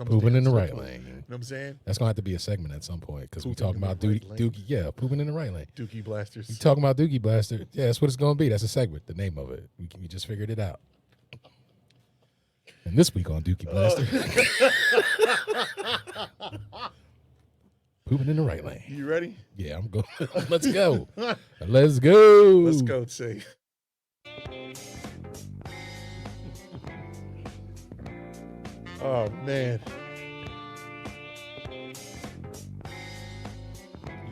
comes Pooping down in the to right it. lane. You know what I'm saying? That's going to have to be a segment at some point because we talking Pooping in about the right lane. Dookie. Yeah, pooping in the right lane. Dookie blasters. We talking about Dookie Blaster. Yeah, that's what it's going to be. That's a segment, the name of it. We just figured it out. And this week on Dookie Blaster. Pooping in the right lane. You ready? Yeah, I'm going. Let's go. Let's go. Let's go, T. Oh, man.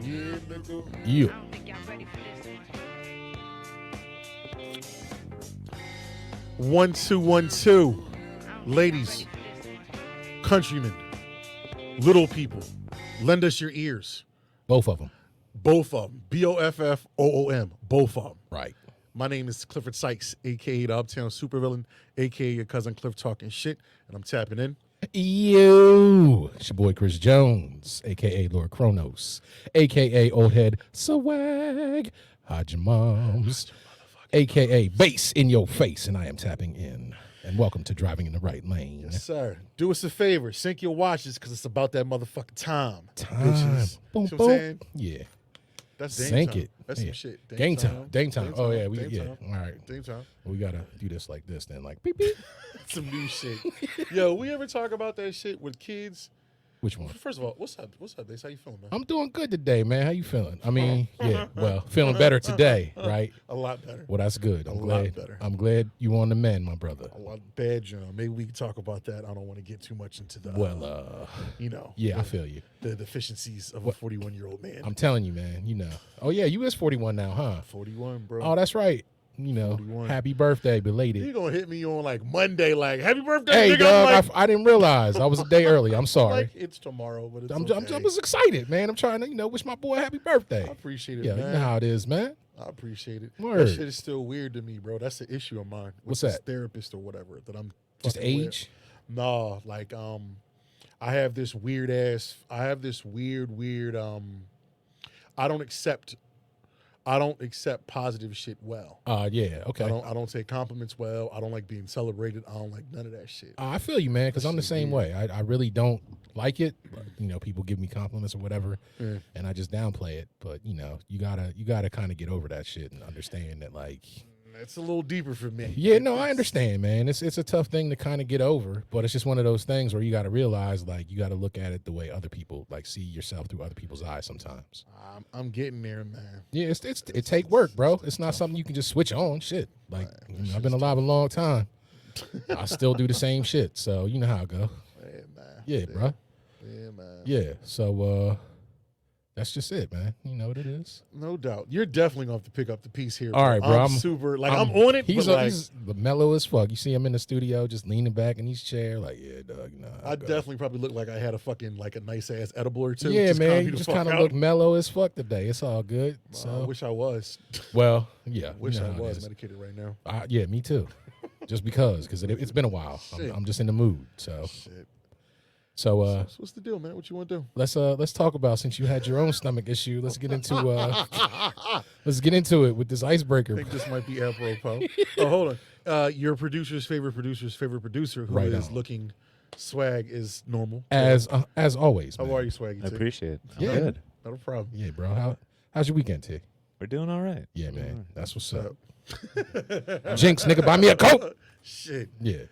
Yeah, nigga. Yeah. I don't think y'all ready for this one. 1212. Ladies, countrymen, little people, lend us your ears. Both of them. Both of them. BOFFOOM. Both of them. Right. My name is Clifford Sykes, a.k.a. the Uptown Supervillain, a.k.a. your cousin Cliff talking shit, and I'm tapping in. Yo, it's your boy Chris Jones, a.k.a. Lord Kronos, a.k.a. Old Head Swag, hide your moms, a.k.a. Bass in your face, and I am tapping in. And welcome to Driving in the Right Lane. Yes, sir. Do us a favor. Sync your watches because it's about that motherfucking time. Time. Bitches. Boom, See what I'm boom. saying? Yeah. That's Dame Sync time. it. That's Yeah. some shit. Game time. Dame time. Oh, yeah. Dame time. All right. Dame time. We got to do this like this then. Like, beep, beep. Some new shit. Yo, we ever talk about that shit with kids? Which one? First of all, what's up? What's up, Dace? How you feeling, man? I'm doing good today, man. How you feeling? I mean, yeah, well, feeling better today, right? A lot better. Well, that's good. I'm A lot glad. better. I'm glad you on the mend, my brother. A lot bad, John. Maybe we can talk about that. I don't want to get too much into the, you know, Yeah, I the, feel you. the deficiencies of a 41-year-old man. I'm telling you, man. You know. Oh yeah, you is 41 now, huh? 41, bro. Oh, that's right. You know, 41. happy birthday, You belated. gonna hit me on like Monday, like happy birthday, Hey, nigga. dog, I'm like, I didn't realize I was a day early. I'm sorry. like, it's tomorrow, but it's I'm okay. just excited, man. I'm trying to, wish my boy happy birthday. I appreciate it, Yeah, man. you know how it is, man. I appreciate it. Word. That shit is still weird to me, bro. That's the issue of mine. With What's this that? Therapist or whatever that I'm Just fucking with. age. No, like I have this weird I don't accept positive shit well. Yeah, okay. I don't take compliments well. I don't like being celebrated. I don't like none of that shit. I feel you, man, because I'm the shit same way. I really don't like it. But, people give me compliments or whatever, Yeah. and I just downplay it. But you gotta kind of get over that shit and understand that, like, It's a little deeper for me. yeah, no, I understand, man. It's a tough thing to kind of get over, but it's just one of those things where you got to realize, like, you got to look at it the way other people, like, see yourself through other people's eyes sometimes. I'm getting there, man. Yeah, it take work, bro. It's not something you can just switch on. Shit, like, I've been alive a long time. I still do the same shit, so you know how it go. Yeah, man. Yeah, bro. Yeah, man. Yeah, so that's just it, man. You know what it is. No doubt. You're definitely going to have to pick up the piece here. All right, bro. I'm super, like, I'm on it, He's, but, like, he's mellow as fuck. You see him in the studio just leaning back in his chair, like, yeah, dog, I definitely probably look like I had a fucking, like, a nice-ass edible or two. Yeah, Just calm man, me you the just fuck kind of out. look mellow as fuck today. It's all good. I So, wish I was. well, yeah, Wish you know I how it was is. medicated right now. Yeah, me too. Just because it's been a while. Shit. I'm just in the mood. So, Shit. so So what's the deal, man? What you want to do? let's talk about, since you had your own stomach issue. Let's get into it with this I icebreaker. think this might be apropos. Oh, hold on. Your producer's favorite producer who Right is on. looking swag is normal. As always. How man. are you, Swaggy? I T? appreciate it. I'm Yeah. good. Not a problem. Yeah, bro. How's your weekend, T? We're doing all right. Yeah, man. That's what's So, up. Jinx, nigga, buy me a Coke. shit. Yeah.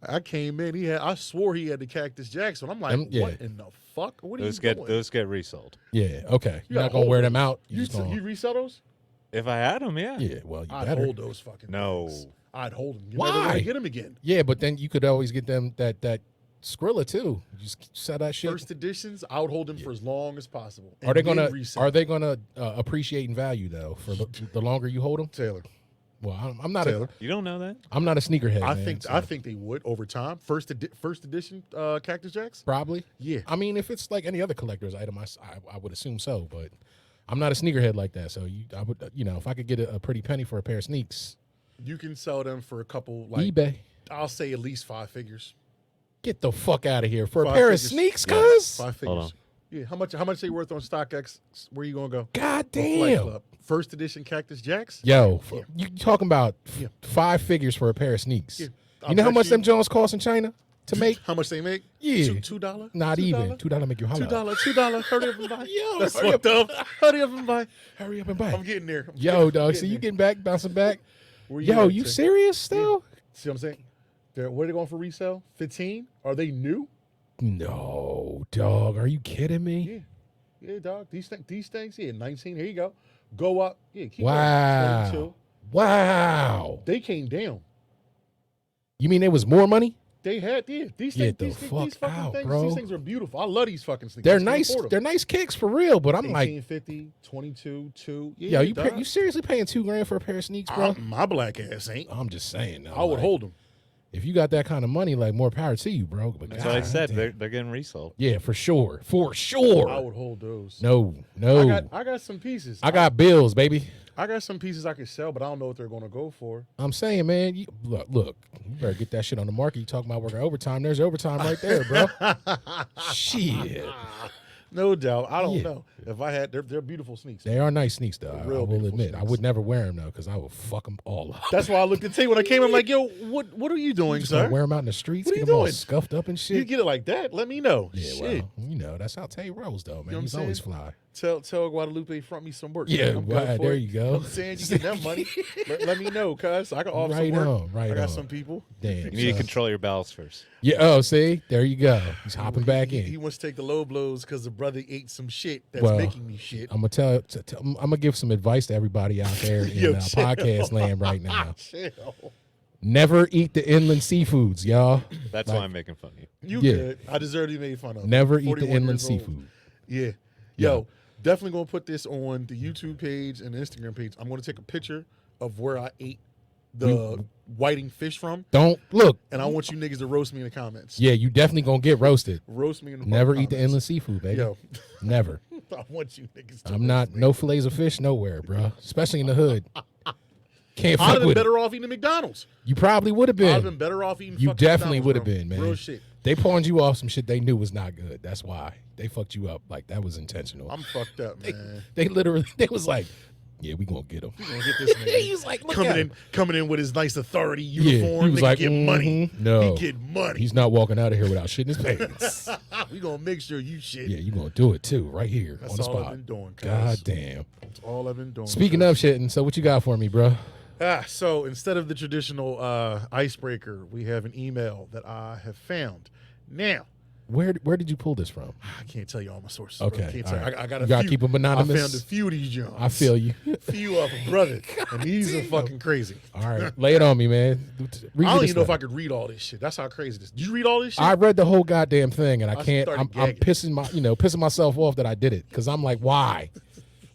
I came in. I swore he had the Cactus Jacks, and I'm like, Yeah. what in the fuck? What are Those you get doing? those get resold. Yeah. Okay. You You're gotta not gonna hold wear them those. out. You Just gonna, resell those? If I had them, yeah. yeah. Well, you I'd better. hold those fucking No. things. I'd hold them. You Why? never gonna get them again. Yeah, but then you could always get them that Skrilla too. You just sell that shit. First editions, I would hold them for as long as possible. Are they and then gonna resell. Are they gonna appreciate in value though for the longer you hold them? Taylor? Well, I'm not Taylor. You don't know that? I'm not a sneakerhead. I man, think so I think they would over time. First edition Cactus Jacks. probably. Yeah. I mean, if it's like any other collector's item, I would assume so. But I'm not a sneakerhead like that. So I would, if I could get a pretty penny for a pair of sneaks, You can sell them for a couple, like eBay. I'll say at least 5 figures. Get the fuck out of here for a 5 pair figures. of sneaks, Yeah. cuz. 5 Hold figures. Yeah. How much they worth on StockX? Where you gonna go? God Or Flight damn. Club. First edition Cactus Jacks. Yo, Yeah. you talking about Yeah. 5 figures for a pair of sneaks? Yeah. You know how bet much them Jones cost in China? to make. How much they make? Yeah. $2? Not even. $2 make you holler. $2. Hurry up and buy. Yo, That's hurry fucked up. Hurry up and buy. Hurry up and buy. I'm getting there. Yo, dog. See, you getting back, bouncing back. Where Yo, at, you Tay? serious still? See what I'm saying? What are they going for resale? 15? Are they new? No, dog. Are you kidding me? Yeah, dog. These things, 19. Here you go. Go up. Yeah, keep Wow. going. 22. Wow. They came down. You mean it was more money? They had, these Get things, the these fuck fucking out, things, bro. these things are beautiful. I love these fucking sneakers. They're I can't nice. afford 'em. They're nice kicks for real, but I'm like, 1850, 22, 2. yo, Yeah, you seriously paying $2,000 for a pair of sneaks, bro? My black ass ain't. I'm just saying. Though, I would like, hold them. If you got that kind of money, like more power to you, bro. But That's what I said. damn. They're getting resold. Yeah, for sure. For sure. I would hold those. No. I got some pieces. I got bills, baby. I got some pieces I could sell, but I don't know what they're going to go for. I'm saying, man, look, you better get that shit on the market. You talking about working overtime. There's overtime right there, bro. Shit. No doubt. I don't Yeah. know. If I had, they're beautiful sneaks. They are nice sneaks, though. I Real will beautiful admit. I sneaks. would never wear them, though, because I will fuck them all up. That's why I looked at Tay when I came. I'm like, yo, what are you doing, Just gonna sir? wear them out in the streets, What are get you them all doing? scuffed up and You shit. get it like that? Let me know. Yeah, Shit. well, that's how Tay rolls, though, man. what I'm He's always saying? fly. Tell Guadalupe front me some work. Yeah, man. I'm good right, for there it. you go. I'm saying you get that money. let me know, cuz I can offer Right some work. on, right I got on. some people. Damn. You need to son. control your bowels first. Yeah. Oh, see, there you go. He's hopping back He in. wants to take the low blows because the brother ate some shit that's Well, making me shit. I'm gonna I'm gonna give some advice to everybody out there in Yo, chill. podcast land right now. Chill. Never eat the inland seafoods, y'all. That's why I'm making fun of you. You Yeah. good. I deserve to be made fun of. Never eat the 41 inland years old. seafood. Yeah. Yo, definitely going to put this on the YouTube page and the Instagram page. I'm going to take a picture of where I ate the whiting fish from, Don't look. and I want you niggas to roast me in the comments. Yeah, you definitely gonna get roasted. Roast me in the Never fucking eat the comments. inland seafood, baby. Yo, Never. I want you niggas to I'm roast not me. no fillets of fish nowhere, bro. Especially in the hood. Can't I'd fuck have been with it. better off eating at McDonald's. You probably would have I'd have been. been better off eating You fucking definitely would have McDonald's, been, bro. man. Real shit. They pawned you off some shit they knew was not good. That's why they fucked you up. Like that was intentional. I'm fucked up, man. They literally, they was like, "Yeah, we gonna get him." We gonna get this nigga. He was like, "Look at him." coming in with his nice authority Yeah, uniform. he was nigga like, get money. No, He get money. he's not walking out of here without shitting his pants. We gonna make sure you shit. Yeah, you gonna do it too, right here That's on the all I've spot. been doing. Cuz. God damn. That's all I've been doing. Speaking of shitting, so what you got for me, bro? So instead of the traditional icebreaker, we have an email that I have found. Now, Where did you pull this from? I can't tell you all my sources. Okay, bro. I can't all tell right. you. I got You a gotta few. keep 'em anonymous. I found a few of these Johns. I feel you. Few of them, brother. And these are fucking crazy. All right, lay it on me, man. Read I me don't this even know if letter. I could read all this shit. That's how crazy this. Did you read all this shit? I read the whole goddamn thing, and I I can't. started I'm gagging. pissing myself off that I did it because I'm like, why?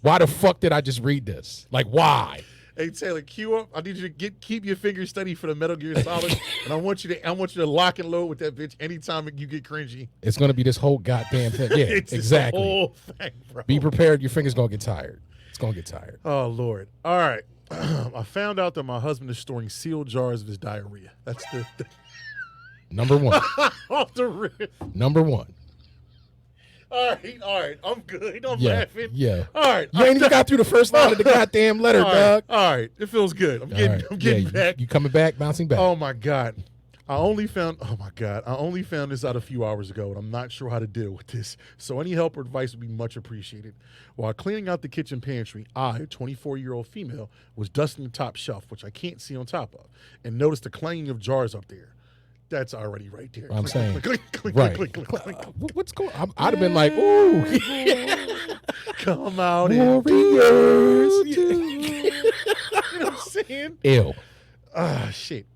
Why the fuck did I just read this? Like, why? Hey Taylor, cue up. I need you to keep your fingers steady for the Metal Gear Solid, and I want you to lock and load with that bitch anytime you get cringy. It's gonna be this whole goddamn thing. Yeah, It's exactly. the whole thing, bro. Be prepared. Your fingers gonna get tired. It's gonna get tired. Oh Lord! All right, I found out that my husband is storing sealed jars of his diarrhea. That's the Number one. off the rip. Number one. All right. I'm good. I'm Yeah, laughing. yeah. All right. You ain't even got through the first line of the goddamn letter, All right. dog. All right. It feels good. I'm All getting. right. I'm getting Yeah, back. You coming back, bouncing back. Oh my God. I only found this out a few hours ago, and I'm not sure how to deal with this. So any help or advice would be much appreciated. While cleaning out the kitchen pantry, I, a 24-year-old female, was dusting the top shelf, which I can't see on top of, and noticed the clanging of jars up there. That's already right there. I'm Click, saying, click, click, right. click, click, click, click. What's going on? I'd have been like, ooh. Come out and Warriors. you know what I'm saying? Ew. Shit.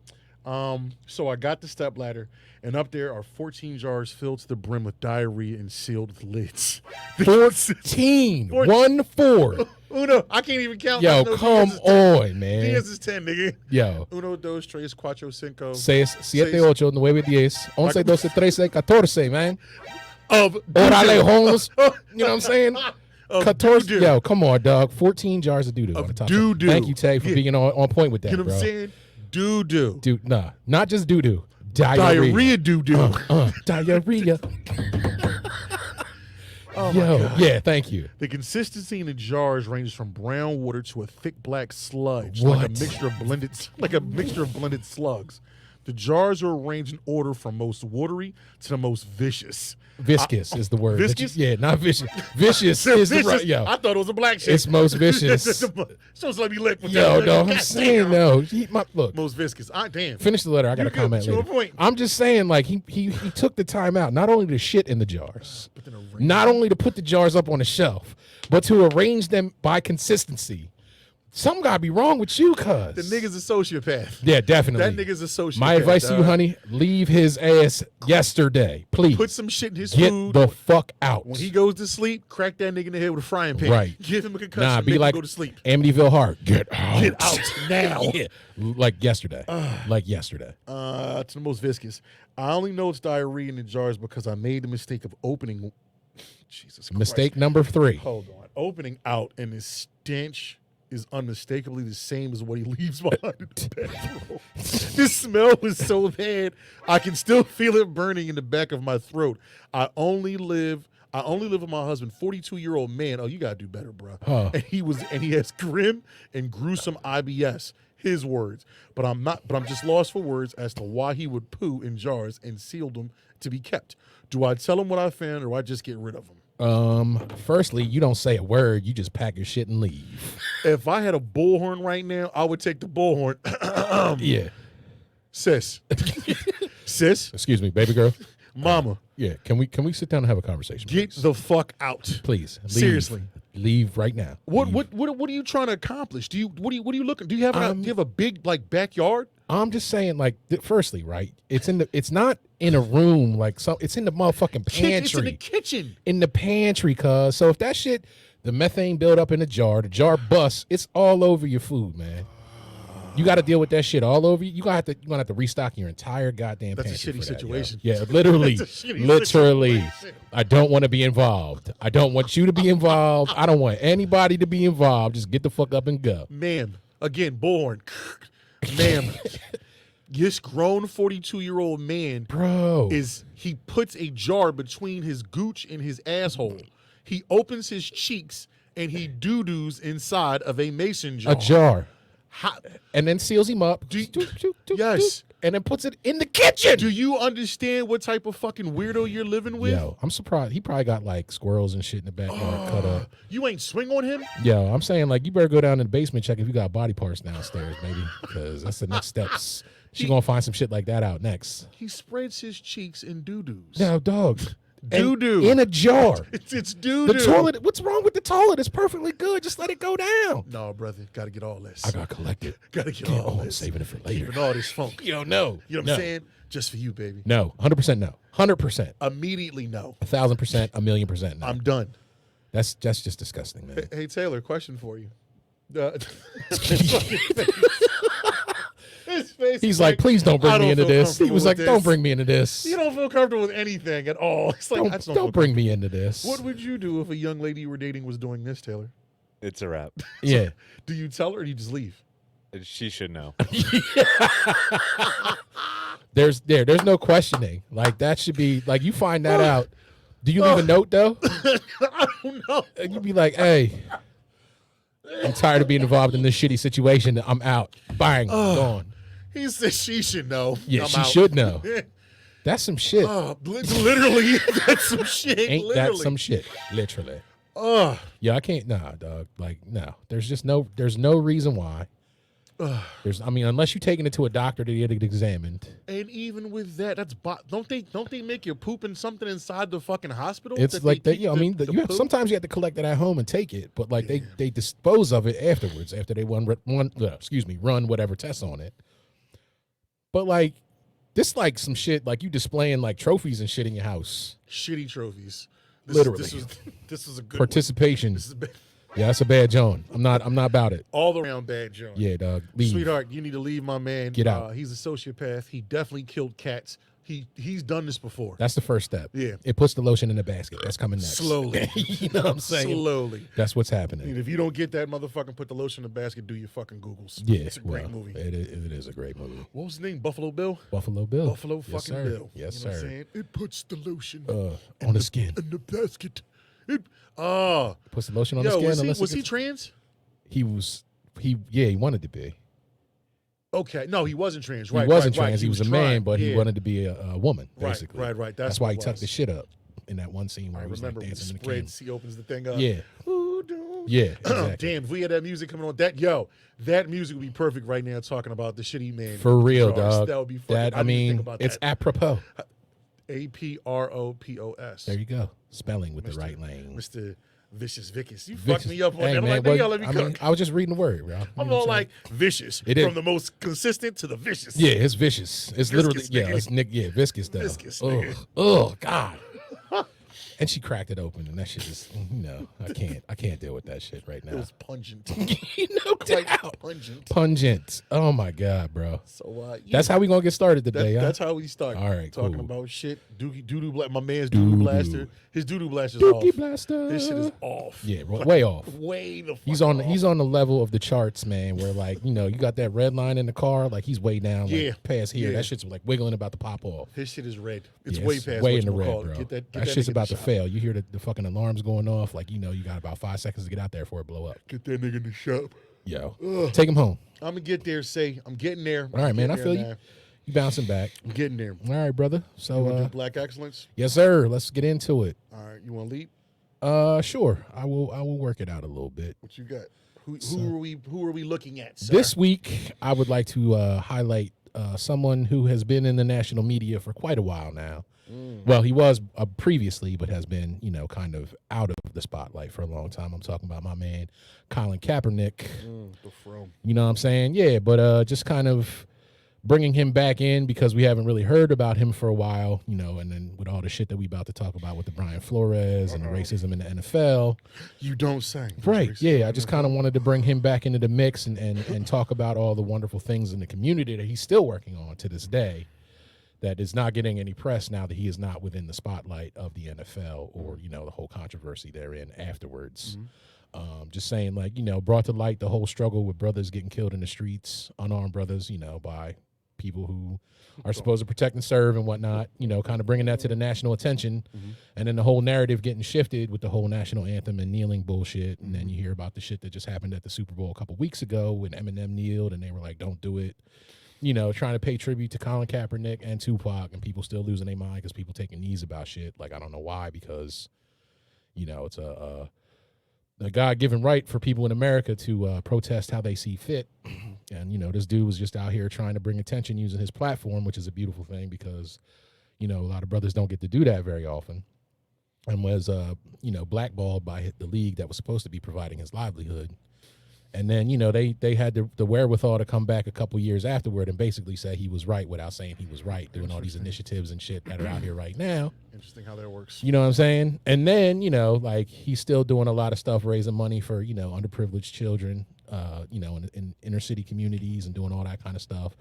So I got the stepladder, and up there are 14 jars filled to the brim with diarrhea and sealed with lids. 14. 1-4. Uno, I can't even count. Yo, I know come Diaz is 10. on, man. Diaz is 10, nigga. Yo. 1, 2, 3, 4, 5. 6, 7, 8, 9, 10, 11, 12, 13, 14, man. Of Orale Holmes. You know what I'm saying? Of 14. doo-doo. Yo, come on, dog. 14 jars of doo-doo. Of on the top. doo-doo. Thank you, Tay, for Yeah. being on point with that, You know what bro. I'm saying? Doo-doo. Dude, nah. Not just doo-doo. Diarrhea. Diarrhea doo-doo. Diarrhea. Oh my Yo, God. yeah, thank you. The consistency in the jars ranges from brown water to a thick black sludge, like What? a mixture of blended slugs. The jars are arranged in order from most watery to the most vicious. Viscous is the word. Viscous? Yeah, not vicious. Vicious is the Vicious? right. Yo, I thought it was a black shit. it's most vicious. Supposed to let me lick with Yo, that. no, God I'm saying damn. no. Look, Most viscous. Damn. finish the letter. I got You a good, comment but you later. on point. I'm just saying, like he took the time out not only to shit in the jars, But then a ring. not only to put the jars up on the shelf, but to arrange them by consistency. Something gotta be wrong with you, cuz. The nigga's a sociopath. Yeah, definitely. That nigga's a sociopath. My advice to you, dog. honey, leave his ass yesterday. Please. Put some shit in his Get food. the fuck out. When he goes to sleep, crack that nigga in the head with a frying pan. Right. Give him a concussion. Nah, make be him like go to sleep. Amityville Hart. Get out. Get out now. Yeah. Like yesterday. Like yesterday. To the most viscous. I only know it's diarrhea in the jars because I made the mistake of opening. Jesus Christ. Mistake number 3. Hold on. Opening out, and his stench is unmistakably the same as what he leaves behind in the bathroom. The smell was so bad, I can still feel it burning in the back of my throat. I only live with my husband, 42-year-old man. Oh, you gotta do better, bro. Huh. And he has grim and gruesome IBS. His words, but I'm just lost for words as to why he would poo in jars and seal them to be kept. Do I tell him what I found, or do I just get rid of him? Firstly, you don't say a word. You just pack your shit and leave. If I had a bullhorn right now, I would take the bullhorn. Yeah. Sis. Sis, Excuse me, baby girl. mama, Yeah. Can we sit down and have a conversation? get please? the fuck out. Please. Leave. Seriously. Leave right now. What Leave. are you trying to accomplish? What are you looking? Do you have a big like backyard? I'm just saying, like, firstly, right? It's not in a room like so. It's in the motherfucking pantry. It's in the kitchen. In the pantry, cuz. So if that shit, the methane build up in the jar busts, it's all over your food, man. You got to deal with that shit all over you. You're gonna have to restock your entire goddamn That's a pantry shitty for that, situation. yo. Yeah, literally. That's a shitty Literally. situation. I don't want to be involved. I don't want you to be involved. I don't want anybody to be involved. Just get the fuck up and go. Ma'am, again, bullhorn. Ma'am, this grown 42-year-old man Bro. he puts a jar between his gooch and his asshole. He opens his cheeks and he doo-doos inside of a mason jar. A jar. How, And then seals him up. Yes. And then puts it in the kitchen. do you understand what type of fucking weirdo you're living with? Yo, I'm surprised. He probably got like squirrels and shit in the backyard cut up. You ain't swing on him? Yo, I'm saying like you better go down in the basement, check if you got body parts downstairs, baby, because that's the next steps. She gonna find some shit like that out next. He spreads his cheeks in doo-doos. Now, dog, Doo-doo. in a jar. It's doo-doo. The toilet. What's wrong with the toilet? It's perfectly good. Just let it go down. No, brother. Got to get all this. I gotta collect it. Got to get Yeah, all I'm this. saving it for later. Keeping all this funk. Yo, no. You know what I'm saying? Just for you, baby. No, 100% no. 100%. Immediately no. 1,000%. 1,000,000% no. I'm done. That's just disgusting, man. Hey, Taylor, question for you. His face He's is like, please don't I bring me into feel this. He comfortable was with like, don't this. bring me into this. You don't feel comfortable with anything at all. It's like, I just Don't feel bring me into this. What would you do if a young lady you were dating was doing this, Taylor? It's a wrap. Yeah. Do you tell her or do you just leave? She should know. There's no questioning. Like that should be like you find that out. Do you leave a note though? I don't know. You'd be like, hey, I'm tired of being involved in this shitty situation. I'm out. Bang, gone. He said she should know. Yeah, I'm she out. should know. That's some shit. Literally, that's some shit. Ain't literally. that some shit? Literally. Ugh. Yeah, I can't. Nah, dog. Like, no. There's no reason why. Unless you're taking it to a doctor to get it examined. And even with that, that's don't they make you poop in something inside the fucking hospital? It's like that. Yeah, poop? sometimes you have to collect it at home and take it, but like they dispose of it afterwards after they run whatever tests on it. But like this, like some shit like you displaying like trophies and shit in your house. Shitty trophies. Literally. This was a good Participation. This is bad. Yeah, that's a bad John. I'm not about it. All around bad John. Yeah, dog. Leave. Sweetheart, you need to leave my man. Get out. He's a sociopath. He definitely killed cats. He's done this before. That's the first step. Yeah. It puts the lotion in the basket. That's coming next. Slowly. You know what I'm saying? Slowly. That's what's And happening. if you don't get that motherfucking put the lotion in the basket, do your fucking Googles. Yeah, It's a great movie. It is a great movie. What was his name? Buffalo Bill? Buffalo Bill. Buffalo Yes, fucking sir. Bill. Yes, You know what I'm sir. saying? It puts the lotion On the skin. in the basket. Puts the lotion on the Yo, skin. was unless he it gets- trans? He wanted to be. Okay, no, he wasn't trans. Right, he wasn't right, right. trans. He was a trying, man, but he yeah. wanted to be a woman, Right, basically. right. That's why he what it tucked was. the shit up in that one scene I where he was like remember when dancing in the spreads. king. He opens the thing up. Yeah. Ooh, dude. Yeah, exactly. Damn, if we had that music coming on, that music would be perfect right now. Talking about the shitty man. For real, guitars. dog. That would be fucking. That, I didn't even think about it's that. apropos. APROPOS. There you go. Spelling with the Mr. right lane. Mr. Vicious Vicus. You Vicious. fucked me up on Hey, that. I'm man, like, well, nigga, let me cook. I was just reading the word, bro. I'm all like vicious. It is. From the most consistent to the vicious. Yeah, it's vicious. It's literally, nigga. it's Nick, yeah, viscous though. Viscous, Ugh, nigga. ugh, God. And she cracked it open, and that shit is, I can't deal with that shit right now. It was pungent. No doubt. Pungent. Pungent. Oh my God, bro. So That's how we gonna get started today, huh? That's how we start. All right, talking cool. about shit. Doo-doo Blaster. My man's Doo-doo. Doo-doo Blaster. His Doo-doo Blaster's Dookie off. Blaster. This shit is off. Yeah, way off. Way the fuck He's on off. the level of the charts, man, where like, you got that red line in the car, like he's way down, like Yeah. past here. Yeah. That shit's like wiggling about to pop off. His shit is red. It's Yeah, way past way what in the you red, call bro. it. Get that that shit's nigga about in to the fail. You hear the fucking alarms going off, like you got about 5 seconds to get out there before it blow up. Get that nigga in the shop. Yo, take him home. I'm gonna get there. I'm getting there. All right, man. I feel you. You bouncing back. I'm getting there. All right, brother. You wanna So, do Black Excellence? yes, sir. Let's get into it. All right. You want to lead? Sure. I will work it out a little bit. What you got? Who are we looking at, sir? This week, I would like to highlight someone who has been in the national media for quite a while now. Well, he was previously, but has been, kind of out of the spotlight for a long time. I'm talking about my man, Colin Kaepernick. The Fro. You know what I'm saying? Yeah, but just kind of bringing him back in because we haven't really heard about him for a while, and then with all the shit that we about to talk about with the Brian Flores and the racism in the NFL. You don't say. Right, yeah. I just kind of wanted to bring him back into the mix and talk about all the wonderful things in the community that he's still working on to this day that is not getting any press now that he is not within the spotlight of the NFL or, the whole controversy therein afterwards. Just saying, like, brought to light the whole struggle with brothers getting killed in the streets, unarmed brothers, by people who are supposed to protect and serve and whatnot, kind of bringing that to the national attention. And then the whole narrative getting shifted with the whole national anthem and kneeling bullshit. And then you hear about the shit that just happened at the Super Bowl a couple weeks ago when Eminem kneeled and they were like, don't do it. Trying to pay tribute to Colin Kaepernick and Tupac, and people still losing their mind because people taking knees about shit. Like, I don't know why, because, it's a God-given right for people in America to protest how they see fit. And, this dude was just out here trying to bring attention using his platform, which is a beautiful thing because, a lot of brothers don't get to do that very often. And was, blackballed by the league that was supposed to be providing his livelihood. And then, they had the wherewithal to come back a couple years afterward and basically say he was right without saying he was right, doing all these initiatives and shit that are out here right now. Interesting how that works. You know what I'm saying? And then, like he's still doing a lot of stuff, raising money for, underprivileged children, in inner city communities and doing all that kind of stuff.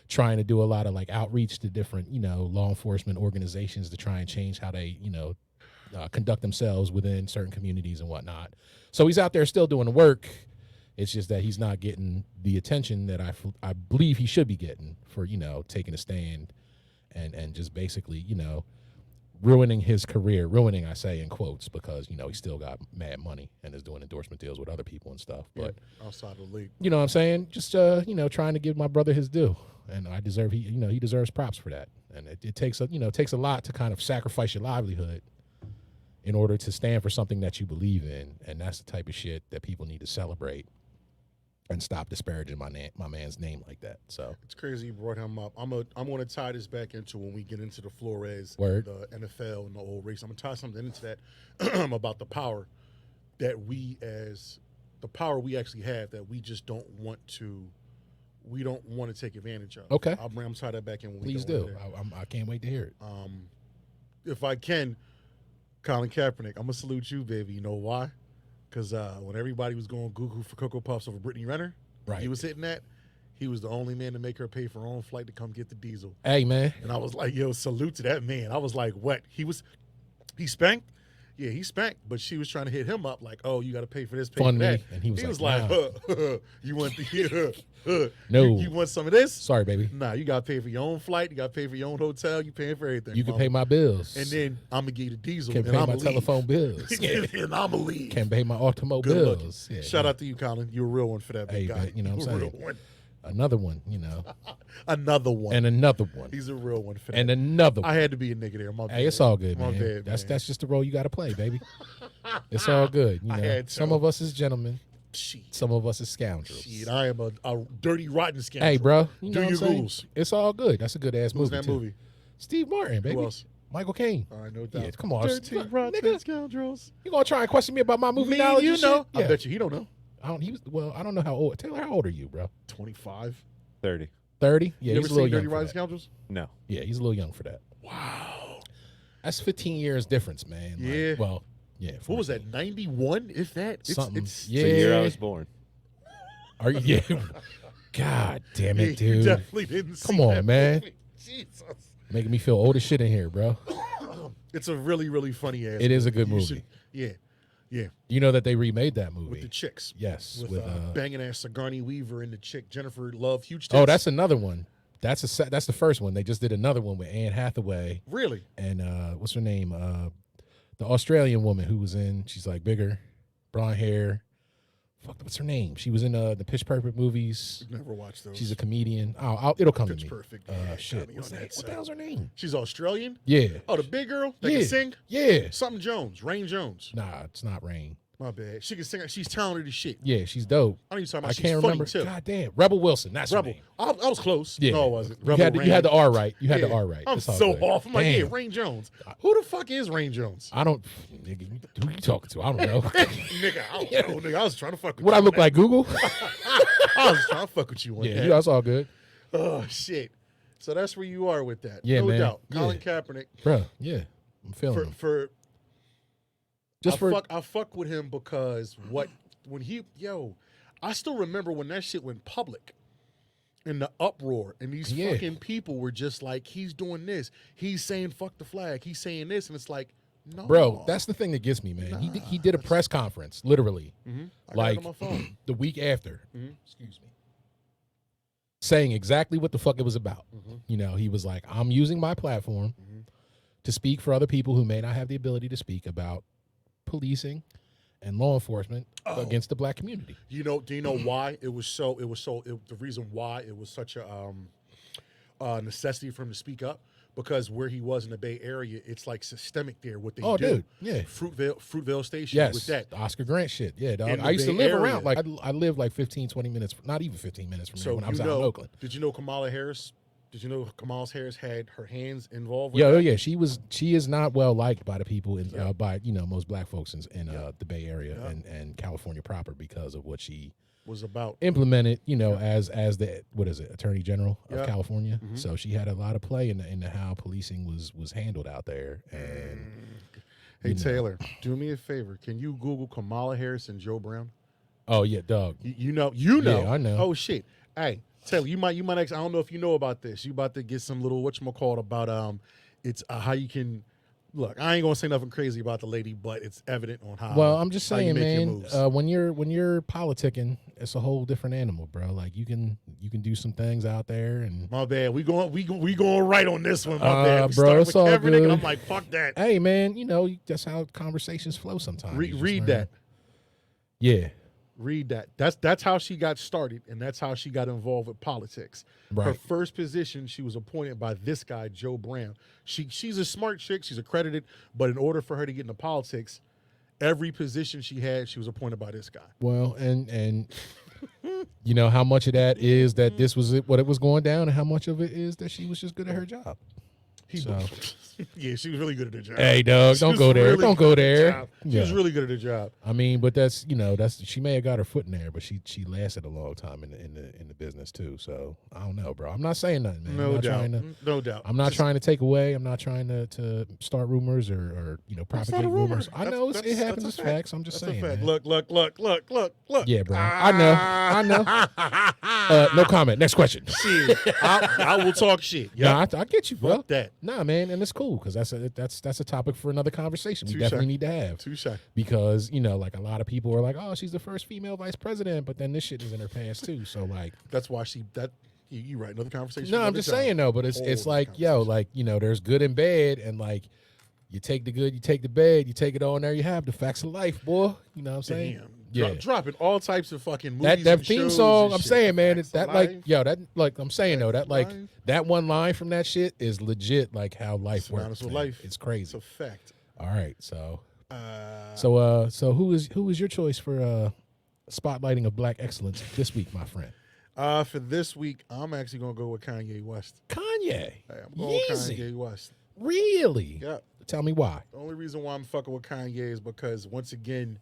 Trying to do a lot of like outreach to different, law enforcement organizations to try and change how they, conduct themselves within certain communities and whatnot. So he's out there still doing the work. It's just that he's not getting the attention that I believe he should be getting for, taking a stand and just basically, ruining his career. Ruining, I say in quotes, because, he still got mad money and is doing endorsement deals with other people and stuff. But outside of the league. You know what I'm saying? Just, trying to give my brother his due. And I deserve, he deserves props for that. And it takes a lot to kind of sacrifice your livelihood in order to stand for something that you believe in. And that's the type of shit that people need to celebrate. And stop disparaging my man's name like that. So it's crazy you brought him up. I'm going to tie this back into when we get into the Flores, the NFL, and the whole race. I'm going to tie something into that about the power that we actually have that we just don't want to. We don't want to take advantage of. Okay, I'm tie that back in. When Please do. I can't wait to hear it. If I can, Colin Kaepernick, I'm gonna salute you, baby. You know why? Because when everybody was going Google for Cocoa Puffs over Brittany Renner, right? He was hitting that. He was the only man to make her pay for her own flight to come get the diesel. Hey, man. And I was like, yo, salute to that man. I was like, what? He spanked? Yeah, he spanked. But she was trying to hit him up like, oh, you got to pay for this, pay Fund for that. me. And he was like, nah. You want no. You want some of this? Sorry, baby. Nah, you got to pay for your own flight. You got to pay for your own hotel. You paying for everything. You can pay my bills. And then I'm going to give you the diesel. Can pay my telephone bills. And I'm going to leave. Can pay my automobiles. Yeah, shout out to you, Colin. You're a real one for that, big guy. You know what I'm saying? another one, you know, Another one. and another one, He's a real one for that. and another one. I had to be a nigga there. My bad. Hey, it's all good, My man. bad, That's man. just the role you got to play, baby. It's all good. You I know, had to. some of us is gentlemen, Shit. some of us is scoundrels. Shit, I am a dirty, rotten scoundrel. Hey, bro, you Do know what your I'm saying? goals. It's all good. That's a good ass Who's movie. that too. movie? Steve Martin, baby. Who else? Michael Caine. All right, no doubt. Yeah, come on, Dirty, rotten nigga. scoundrels. You gonna try and question me about my movie Me, knowledge? you and know. shit? I bet you he don't know. I don't know how old. Taylor, how old are you, bro? 25. 30. 30? Yeah, You ever he's a little seen young Dirty for Rotten that. Scoundrels? No. Yeah, he's a little young for that. Wow. That's 15 years difference, man. Like, Yeah. well, yeah. What was 14. that? 91? If that? Something. It's Yeah. The year I was born. Are you? Yeah. God damn Yeah, it, dude. You definitely didn't see Come on, that man. movie. Jesus. Making me feel old as shit in here, bro. It's a really, really funny ass. It is a good You movie. should- yeah. Yeah. You know that they remade that With movie? the chicks. Yes. With banging ass Sigourney Weaver and the chick Jennifer Love. Huge tits. Oh, that's another one. That's the first one. They just did another one with Anne Hathaway Really? and what's her name? The Australian woman who was in. She's like bigger, blonde hair. Fuck, what's her name? She was in the Pitch Perfect movies. Never watched those. She's a comedian. It'll come Pitch to me. Perfect. Yeah, Shit. got me What's on that? that What the side. hell's her name? She's Australian? Yeah. Oh, the big girl that Yeah. can sing? Yeah. Something Jones. Rain Jones. Nah, it's not Rain. My bad. She can sing. She's talented as shit. Yeah, she's dope. I know you're talking about. I She's can't funny remember. too. God damn. Rebel Wilson. That's Rebel. her name. I was close. Yeah. No, I wasn't. You Rebel had, Rain. the R right. You had the Yeah. R right. I'm It's all so good. off. I'm like, yeah, Damn. Rain Jones. Who the fuck is Rain Jones? I don't. Nigga, who you talking to? I don't know. Nigga, I don't know. Nigga, I was trying to fuck with What you. I look like, Google? I was trying to fuck with you on Yeah, that. that's all good, Oh, shit. So that's where you are with that. Yeah, no man. doubt. Yeah. Colin Kaepernick. bro. Yeah, I'm feeling him. For Just I fuck with him because I still remember when that shit went public and the uproar and these Yeah. fucking people were just like, he's doing this. He's saying fuck the flag. He's saying this. And it's like, no. bro. That's the thing that gets me, man. He did a press conference, literally, I got it like on my phone. the week after. Mhm. Excuse me. Saying exactly what the fuck it was about. You know, he was like, I'm using my platform to speak for other people who may not have the ability to speak about policing and law enforcement against the black community. Do you know why the reason why it was such a necessity for him to speak up? Because where he was in the Bay Area, it's like systemic there. What they Oh, do, dude, yeah. Fruitvale Station. Yes, with that. the Oscar Grant shit. Yeah, dog. In the I used to Bay live Area. around. Like I lived like 15, 20 minutes, not even 15 minutes from there when I was out in Oakland. Did you know Kamala Harris? Did you know Kamala Harris had her hands involved with Yeah, that? yeah. She is not well liked by the people in by most black folks in the Bay Area and California proper because of what she Was about. implemented, as the Attorney General of Yeah. California. Mhm. So she had a lot of play in how policing was handled out there. And Hey you know. Taylor, do me a favor. Can you Google Kamala Harris and Joe Brown? oh yeah, dog. You know. Yeah, I know. Oh shit. Hey, Taylor, you might ask, I don't know if you know about this. You about to get some little whatchamacallit about it's how you can look. I ain't gonna say nothing crazy about the lady, but it's evident on how. Well, I'm just how you saying, make your man. moves. When you're politicking, it's a whole different animal, bro. Like you can do some things out there, and My bad. We going right on this one. My bad. We bro, started it's with all Kaepernick, and good. I'm like, fuck that. hey, man, that's how conversations flow sometimes. You just Read learn. that. Yeah, Read that. That's how she got started, and that's how she got involved with politics. Her right. first position, she was appointed by this guy, Joe Brown. She's a smart chick. She's accredited, but in order for her to get into politics, every position she had, she was appointed by this guy. Well, and you know how much of that is that this was what it was going down, and how much of it is that she was just good at her job. So. Yeah, she was really good at her job. Hey, dog, She don't was go there. really Don't good go at her there. job. She was Yeah. really good at her job. I mean, but that's she may have got her foot in there, but she lasted a long time in the business too. So I don't know, bro. I'm not saying nothing, man. No doubt. No doubt. I'm not trying to take away. I'm not trying to start rumors or propagate rumors. I know it happens as facts. I'm just That's saying. a fact. Man. Look. Yeah, bro. I know. No comment. Next question. Shit. I will talk shit. Yeah, I get you, bro. Fuck that. Nah, man, and it's cool because that's a topic for another conversation we Touche. definitely need to have. Touche. Because like a lot of people are like, oh, she's the first female vice president, but then this shit is in her past too. So like, That's why you right. Another conversation. no, I'm another just time. saying though. But it's Whole like, conversation. there's good and bad, and like, you take the good, you take the bad, you take it all, and there you have the facts of life, boy. You know what I'm saying? Damn. Yeah. dropping all types of fucking movies. That and theme shows song, and I'm shit. saying, man, Facts that Alive. like, yo, that like I'm saying though, that like Alive. that one line from that shit is legit like how life Synonymous works. with man. life. It's It's crazy. a fact. All right, so So so who is your choice for spotlighting of black excellence this week, my friend? for this week, I'm actually gonna go with Kanye West. Kanye. Hey, I'm going with Yeezy. Kanye West. Really? Yeah. Tell me why. The only reason why I'm fucking with Kanye is because once again,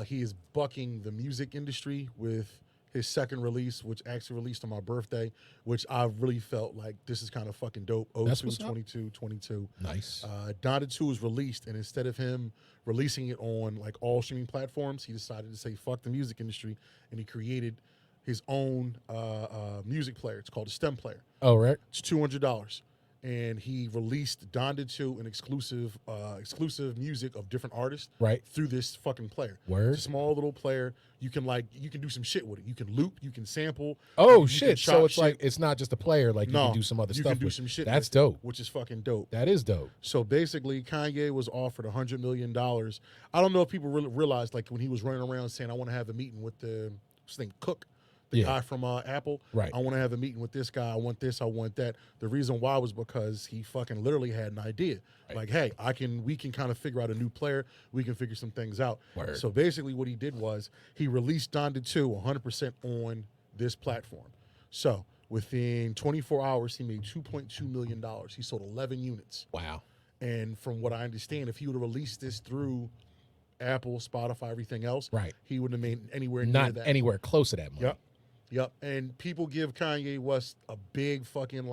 he is bucking the music industry with his second release, which actually released on my birthday, which I really felt like this is kind of fucking dope. That's 02, what's up. 22, 22. Nice. Donda 2 was released, and instead of him releasing it on like all streaming platforms, he decided to say fuck the music industry, and he created his own music player. It's called a STEM player. Oh, right. It's $200, and he released Donda 2 and exclusive music of different artists Right. through this fucking player. Word. It's a small little player. You can do some shit with it. You can loop. You can sample. Oh you shit! can So chop it's like it's not just a player. Like you No, can do some other you stuff. can do with. some shit. That's with it, dope. which is fucking dope. That is dope. So basically, Kanye was offered $100 million. I don't know if people really realized, like when he was running around saying, "I want to have a meeting with the Cook, the Yeah. guy from Apple. Right. I want to have a meeting with this guy. I want this. I want that." The reason why was because he fucking literally had an idea. Right. Like, hey, we can kind of figure out a new player. We can figure some things out. Word. So basically, what he did was he released Donda 2 100% on this platform. So within 24 hours, he made $2.2 million. He sold 11 units. Wow. And from what I understand, if he would have released this through Apple, Spotify, everything else, Right. he wouldn't have made anywhere near Not that. anywhere close to that money. Yep. Yep. And people give Kanye West a big fucking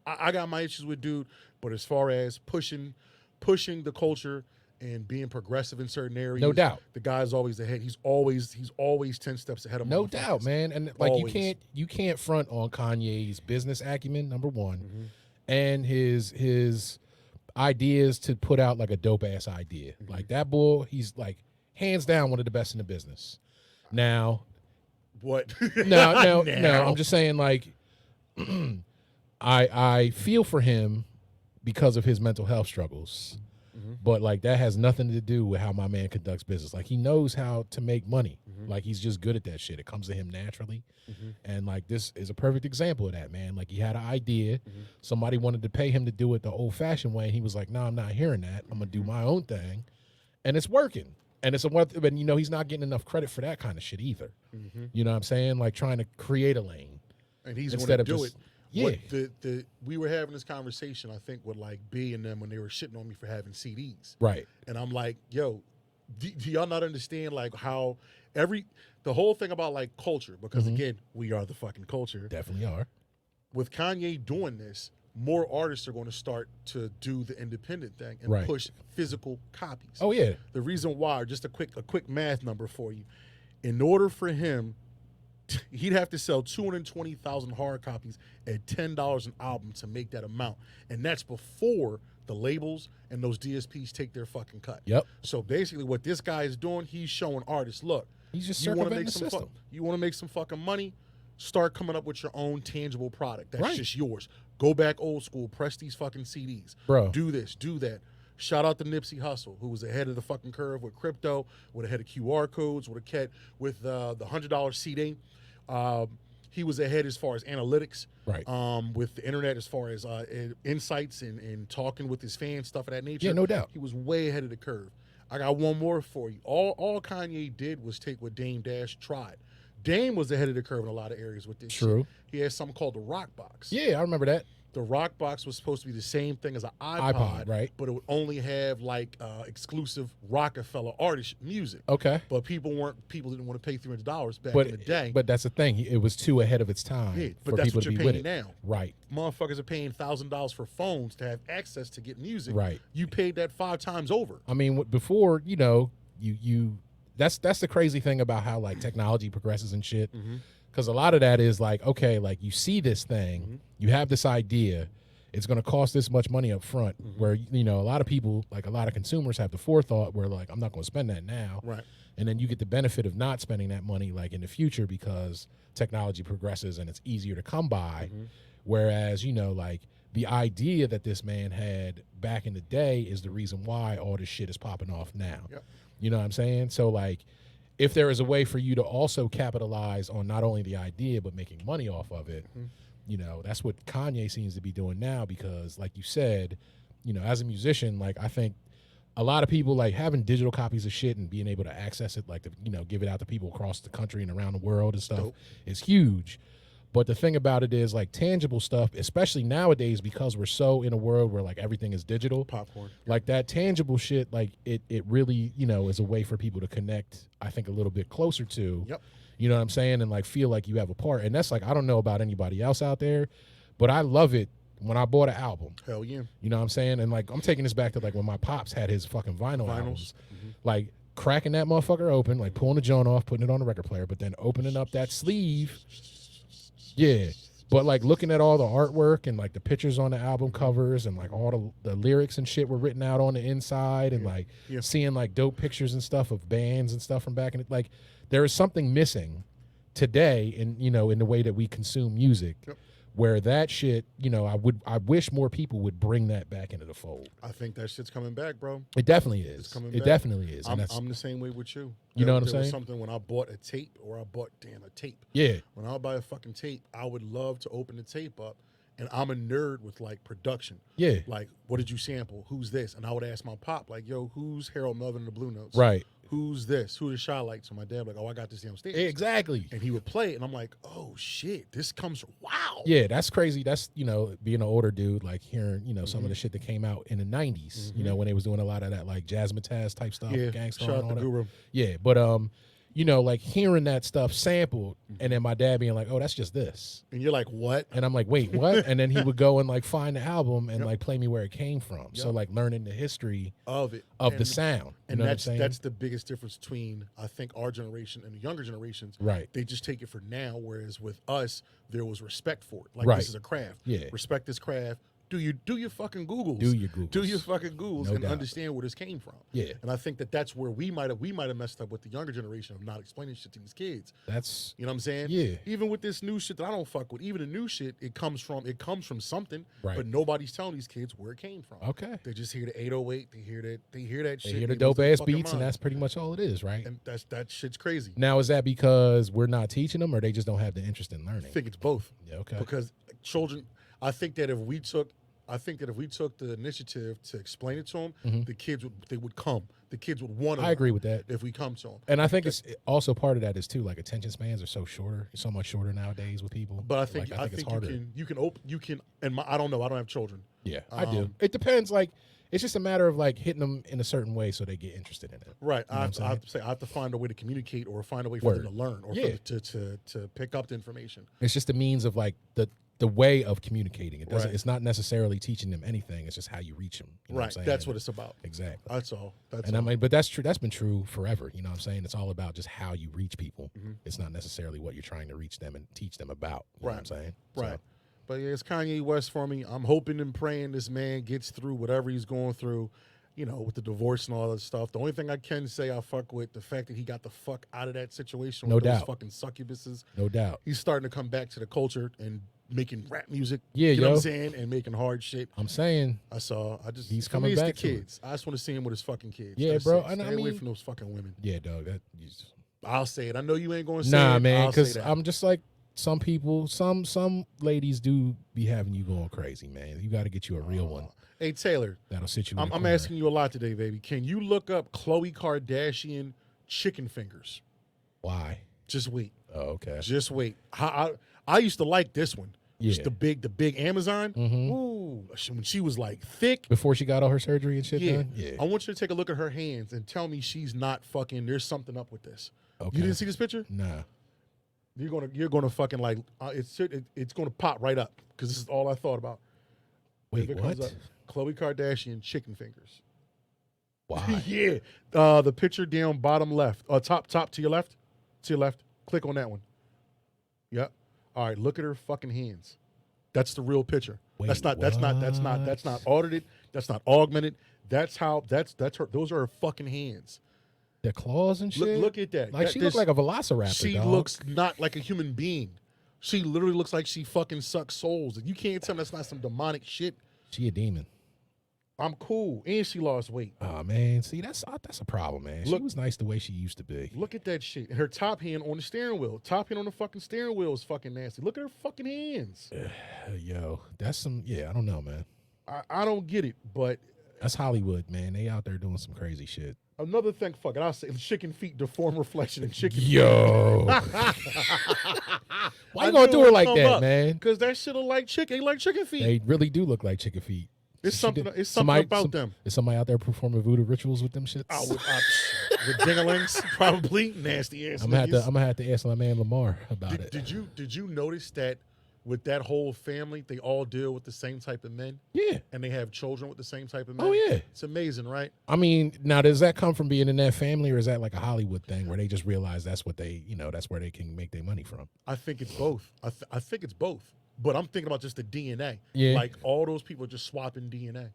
I got my issues with dude, but as far as pushing the culture and being progressive in certain areas, No doubt. the guy's always ahead. He's always 10 steps ahead of No motherfuckers. doubt, man. And like Always. you can't front on Kanye's business acumen, number one, Mm-hmm. and his ideas to put out like a dope ass idea. Mm-hmm. Like that bull, he's like hands down one of the best in the business. Now, What? no. Now. I'm just saying, like, I feel for him because of his mental health struggles, but like that has nothing to do with how my man conducts business. Like he knows how to make money. Like he's just good at that shit. It comes to him naturally, and like this is a perfect example of that, man. Like he had an idea, somebody wanted to pay him to do it the old-fashioned way, and he was like, "No, I'm not hearing that. I'm gonna do my own thing," and it's working. And it's but he's not getting enough credit for that kind of shit either. You know what I'm saying? Like trying to create a lane. And he's Instead going to of do just- it. yeah. What we were having this conversation, I think, with like B and them when they were shitting on me for having CDs. Right. And I'm like, yo, do y'all not understand like how the whole thing about like culture? Because again, we are the fucking culture. Definitely are. With Kanye doing this, more artists are going to start to do the independent thing and Right. push physical copies. Oh yeah. The reason why, just a quick math number for you. In order for him, he'd have to sell 220,000 hard copies at $10 an album to make that amount. And that's before the labels and those DSPs take their fucking cut. Yep. So basically what this guy is doing, he's showing artists, look, He's just you want to circumventing make the some system. you want to make some fucking money, start coming up with your own tangible product. That's Right. just yours. Go back old school, press these fucking CDs. Bro. Do this, do that. Shout out to Nipsey Hussle, who was ahead of the fucking curve with crypto, with ahead of QR codes, with a cat with the $100 CD. He was ahead as far as analytics, Right. with the internet, as far as insights and talking with his fans, stuff of that nature. Yeah, no doubt. He was way ahead of the curve. I got one more for you. All Kanye did was take what Dame Dash tried. Dame was ahead of the curve in a lot of areas with this True. shit. He has something called the Rock Box. Yeah, I remember that. The Rock Box was supposed to be the same thing as an iPod, right. But it would only have like exclusive Rockefeller artist music. Okay. But people didn't want to pay $300 back But in the day. but that's the thing. It was too ahead of its time Yeah, but for that's people what to you're be with paying it. now. Right. Motherfuckers are paying $1,000 for phones to have access to get music. Right. You paid that 5 times over. I mean, before you that's the crazy thing about how like technology progresses and shit. Because a lot of that is like, okay, like you see this thing, you have this idea, it's going to cost this much money up front. Where a lot of people, like a lot of consumers, have the forethought where like I'm not going to spend that now, Right. and then you get the benefit of not spending that money like in the future because technology progresses and it's easier to come by. Whereas like the idea that this man had back in the day is the reason why all this shit is popping off now. Yep. You know what I'm saying? So like if there is a way for you to also capitalize on not only the idea but making money off of it, you know, that's what Kanye seems to be doing now. Because, like you said, you know, as a musician, like I think a lot of people like having digital copies of shit and being able to access it, like to, you know, give it out to people across the country and around the world and stuff is huge. But the thing about it is, like, tangible stuff, especially nowadays, because we're so in a world where like everything is digital, Popcorn. like that tangible shit, like it really, you know, is a way for people to connect, I think, a little bit closer to, you know what I'm saying, and like feel like you have a part. And that's like, I don't know about anybody else out there, but I love it when I bought an album. Hell yeah. You know what I'm saying? And like, I'm taking this back to like when my pops had his fucking vinyl albums, like cracking that motherfucker open, like pulling the joint off, putting it on the record player, but then opening up that sleeve. Yeah. But like looking at all the artwork and like the pictures on the album covers and like all the lyrics and shit were written out on the inside, and like seeing like dope pictures and stuff of bands and stuff from back in it. Like there is something missing today in, you know, in the way that we consume music. Where that shit, you know, I wish more people would bring that back into the fold. I think that shit's coming back, bro. It definitely is. It's coming it back. definitely is. I'm the same way with you. You know what I'm there was saying? something when I bought a tape, or I bought a tape. Yeah. When I would buy a fucking tape, I would love to open the tape up, and I'm a nerd with like production. Yeah. Like, what did you sample? Who's this? And I would ask my pop, like, yo, who's Harold Melvin and the Blue Notes? Right. Who's this? Who the Shy Lights? So my dad like, oh, I got this downstairs. Exactly. And he would play it, and I'm like, oh shit, this comes from wow. Yeah, that's crazy. That's, you know, being an older dude, like hearing, you know, some of the shit that came out in the 90s, you know, when they was doing a lot of that like jazzmatazz type stuff, Gangsta shout and out all to that. Guru. Yeah, but you know, like hearing that stuff sampled, and then my dad being like, oh, that's just this. And you're like, what? And I'm like, wait, what? And then he would go and like find the album and like play me where it came from. So like learning the history of it, of the sound. You and know what I'm saying? that's the biggest difference between, I think, our generation and the younger generations. Right. They just take it for now, whereas with us, there was respect for it. Like, Right. this is a craft. Yeah. Respect this craft. Do your fucking Googles. Do your Googles. Do your fucking Googles No and doubt. understand where this came from. Yeah. And I think that's where we might have messed up with the younger generation of not explaining shit to these kids. That's, You know what I'm saying? Yeah. Even with this new shit that I don't fuck with, even the new shit, it comes from something. Right. But nobody's telling these kids where it came from. okay. They just hear the 808. They hear that shit. They hear the lose dope their ass fucking beats, and mind. that's pretty much all it is, right? And that shit's crazy. Now, is that because we're not teaching them, or they just don't have the interest in learning? I think it's both. Yeah, okay. Because children, I think that if we took the initiative to explain it to them, the kids would come. The kids would want to. I agree with that. If we come to them. And I think it's also part of that is too, like attention spans are so much shorter nowadays with people. But I think it's harder. you can. And I don't know. I don't have children. Yeah, I do. It depends. Like, it's just a matter of like hitting them in a certain way so they get interested in it. Right. You know I have to find a way to communicate, or find a way for them to learn, or for them to pick up the information. It's just a means of like the way of communicating. It doesn't. Right. It's not necessarily teaching them anything. It's just how you reach them. You know what I'm saying? That's what it's about. Exactly. That's all. I mean, but that's true. That's been true forever. You know what I'm saying? It's all about just how you reach people. It's not necessarily what you're trying to reach them and teach them about. You know what I'm saying? Right. So, But yeah, it's Kanye West for me. I'm hoping and praying this man gets through whatever he's going through, you know, with the divorce and all that stuff. The only thing I can say I fuck with, the fact that he got the fuck out of that situation No with those doubt. fucking succubuses. no doubt. He's starting to come back to the culture and making rap music. Yeah, you know what yo. I'm saying? And making hard shit. I'm saying He's coming for me, it's back the to it. kids. I just want to see him with his fucking kids. Yeah, That's bro, it. and I Stay away mean- from those fucking women. yeah, dog. I'll say it. I know you ain't going to say Nah, it. man, I'll say because that. I'm just like some people. Some ladies do be having you going crazy, man. You got to get you a real one Hey, Taylor, that'll sit you. in I'm the corner. asking you a lot today, baby. Can you look up Khloe Kardashian chicken fingers? Why? Just wait. Oh, okay. Just wait. I used to like this one. Yeah. Just the big Amazon. Ooh, when she was like thick. Before she got all her surgery and shit Yeah. done. Yeah. I want you to take a look at her hands and tell me she's not fucking. There's something up with this. Okay. You didn't see this picture? Nah. You're gonna fucking like it's gonna pop right up because this is all I thought about. Wait, If it comes what? up, Khloe Kardashian chicken fingers. Why? Yeah. The picture down bottom left. Top to your left. To your left. Click on that one. Yep. All right. Look at her fucking hands. That's the real picture. Wait, that's not audited. That's not augmented. That's her. Those are her fucking hands. The claws and shit. Look at that. Like she looks like a velociraptor. She dog. looks not like a human being. She literally looks like she fucking sucks souls. You can't tell me that's not some demonic shit. She a demon. I'm cool. And she lost weight. Oh man, see that's a problem, man. She was nice the way she used to be. Look at that shit. Her top hand on the steering wheel. Top hand on the fucking steering wheel is fucking nasty. Look at her fucking hands. Yo, that's some. Yeah, I don't know, man. I don't get it, but that's Hollywood, man. They out there doing some crazy shit. Another thing, fuck it. I'll say chicken feet deform reflection in chicken. Yo, why you gonna do her like that, man? Because that shit look like chicken. They like chicken feet. They really do look like chicken feet. It's something. It's something about them. Is somebody out there performing voodoo rituals with them shits? With dingalings, probably nasty ass. I'm gonna have to ask my man Lamar about it. Did you notice that with that whole family, they all deal with the same type of men? Yeah, and they have children with the same type of men. Oh yeah, it's amazing, right? I mean, now does that come from being in that family, or is that like a Hollywood thing where they just realize that's what they, that's where they can make their money from? I think it's both. I think it's both. But I'm thinking about just the DNA. Yeah. Like all those people are just swapping DNA.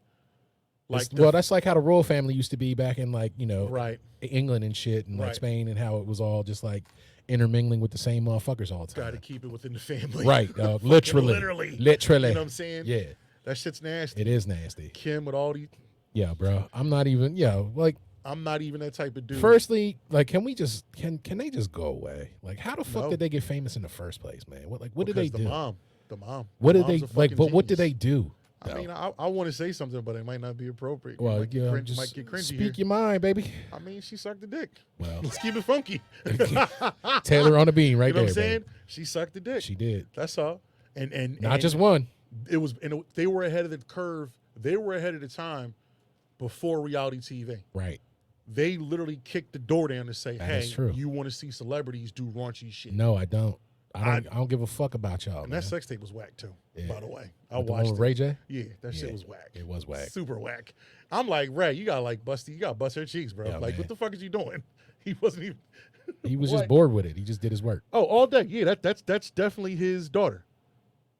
Like that's like how the royal family used to be back in like, right. England and shit and like Spain, and how it was all just like intermingling with the same motherfuckers all the time. Got to keep it within the family. Right. Literally. You know what I'm saying? Yeah. That shit's nasty. It is nasty. Kim with all these. Yeah, bro. I'm not even, I'm not even that type of dude. Firstly, like, can they just go away? Like, how the fuck did they get famous in the first place, man? What did they do? The mom. What did they like? But what did they do? I mean, I want to say something, but it might not be appropriate. Well, might get cringy. Speak your mind, baby. I mean, she sucked the dick. Well, let's keep it funky. Taylor on the bean, right there. You know what I'm saying? Baby. She sucked the dick. She did. That's all. And not just one. They were ahead of the curve. They were ahead of the time before reality TV. Right. They literally kicked the door down to say, "Hey, you want to see celebrities do raunchy shit?" No, I don't. I don't give a fuck about y'all. And that sex tape was whack too. Yeah. By the way, I watched it. Ray J. Yeah, that shit was whack. It was whack. Super whack. I'm like, Ray, you got to bust her cheeks, bro. Yeah, like, man. what the fuck is you doing? He wasn't even. He was just bored with it. He just did his work. Oh, all day. Yeah, that's definitely his daughter.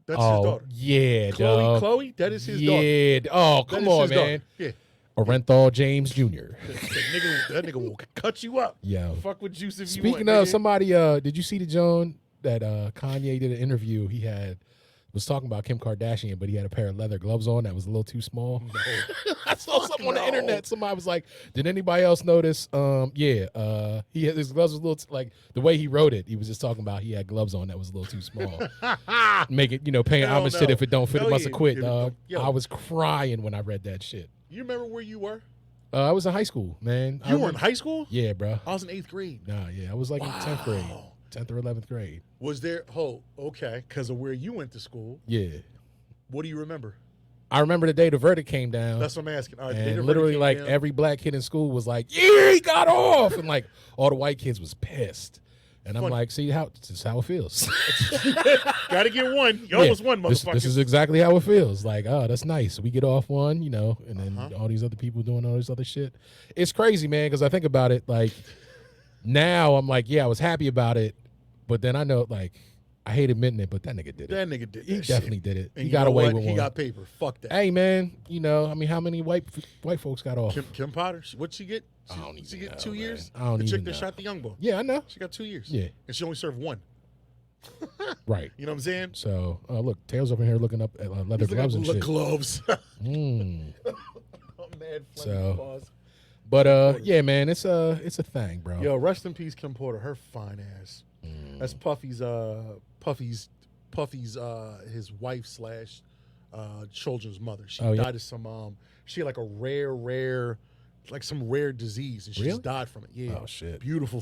That's his daughter. Yeah, Chloe, that is his daughter. Yeah. Oh, come on, man. Yeah. Orenthal James Jr. that nigga will cut you up. Yo. Fuck with juice if Speaking you want. of, nigga. somebody, did you see the Joan that Kanye did an interview? He was talking about Kim Kardashian, but he had a pair of leather gloves on that was a little too small. No. I saw something on the internet. Somebody was like, "Did anybody else notice?" He had his gloves was a little like the way he wrote it. He was just talking about he had gloves on that was a little too small. Make it, paying homage to it. If it don't fit, it must have quit, dog. I was crying when I read that shit. You remember where you were? I was in high school, man. You were in high school? Yeah, bro. I was in 8th grade. Nah, yeah, I was like in 10th grade, 10th or 11th grade. Was there? Oh, okay. Because of where you went to school. Yeah. What do you remember? I remember the day the verdict came down. That's what I'm asking. All right, and literally, like, every black kid in school was like, "Yeah, he got off," and like all the white kids was pissed. And I'm like, "See how this is how it feels." Got to get one. You almost won, motherfucker. This is exactly how it feels. Like, oh, that's nice. We get off one, and then all these other people doing all this other shit. It's crazy, man. Because I think about it, like now I'm like, yeah, I was happy about it, but then I know, like, I hate admitting it, but that nigga did it. That nigga did. He that definitely shit. did it. And He got away with one. He got paper. Fuck that. Hey, man. I mean, how many white folks got off? Kim Potter. What'd she get? I don't even She get know, 2 man. years. I don't the even chick that know. shot the young boy. Yeah, I know. She got 2 years. Yeah. And she only served 1. Right. You know what I'm saying? So, look, Tails over here looking up at leather gloves and shit. Gloves. Mm. I'm mad. So, but yeah, man, it's a thing, bro. Yo, rest in peace, Kim Porter. Her fine ass. That's Puffy's his wife slash children's mother. She died of some she had like a rare like some rare disease and she just died from it. Yeah. Oh shit. Beautiful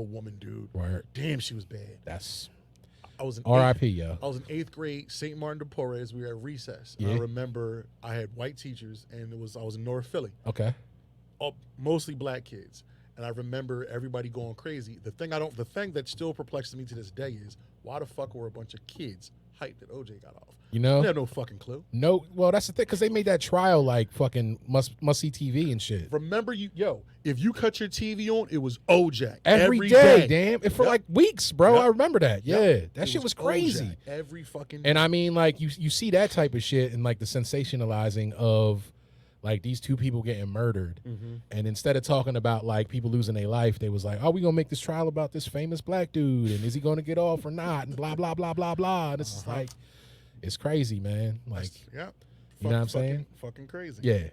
woman, dude. Word. Damn, she was bad. I was in R.I.P. Yo. I was in 8th grade, St. Martin de Porres. We were at recess. Yeah. I remember I had white teachers and I was in North Philly. Okay. Mostly black kids. And I remember everybody going crazy. The thing that still perplexes me to this day is why the fuck were a bunch of kids hyped that OJ got off? They have no fucking clue. No, well, that's the thing, because they made that trial like fucking must see TV and shit. Remember, if you cut your TV on, it was OJ every day. Damn, and for like weeks, bro. I remember that. Yeah, that shit was crazy. OJ every fucking. And I mean, like you see that type of shit and like the sensationalizing of like these two people getting murdered, and instead of talking about like people losing their life, they was like, "Oh, we gonna make this trial about this famous black dude, and is he gonna get off or not?" And blah blah blah blah blah. And it's like, it's crazy, man. Like, You know what I'm saying? Fucking crazy. Yeah,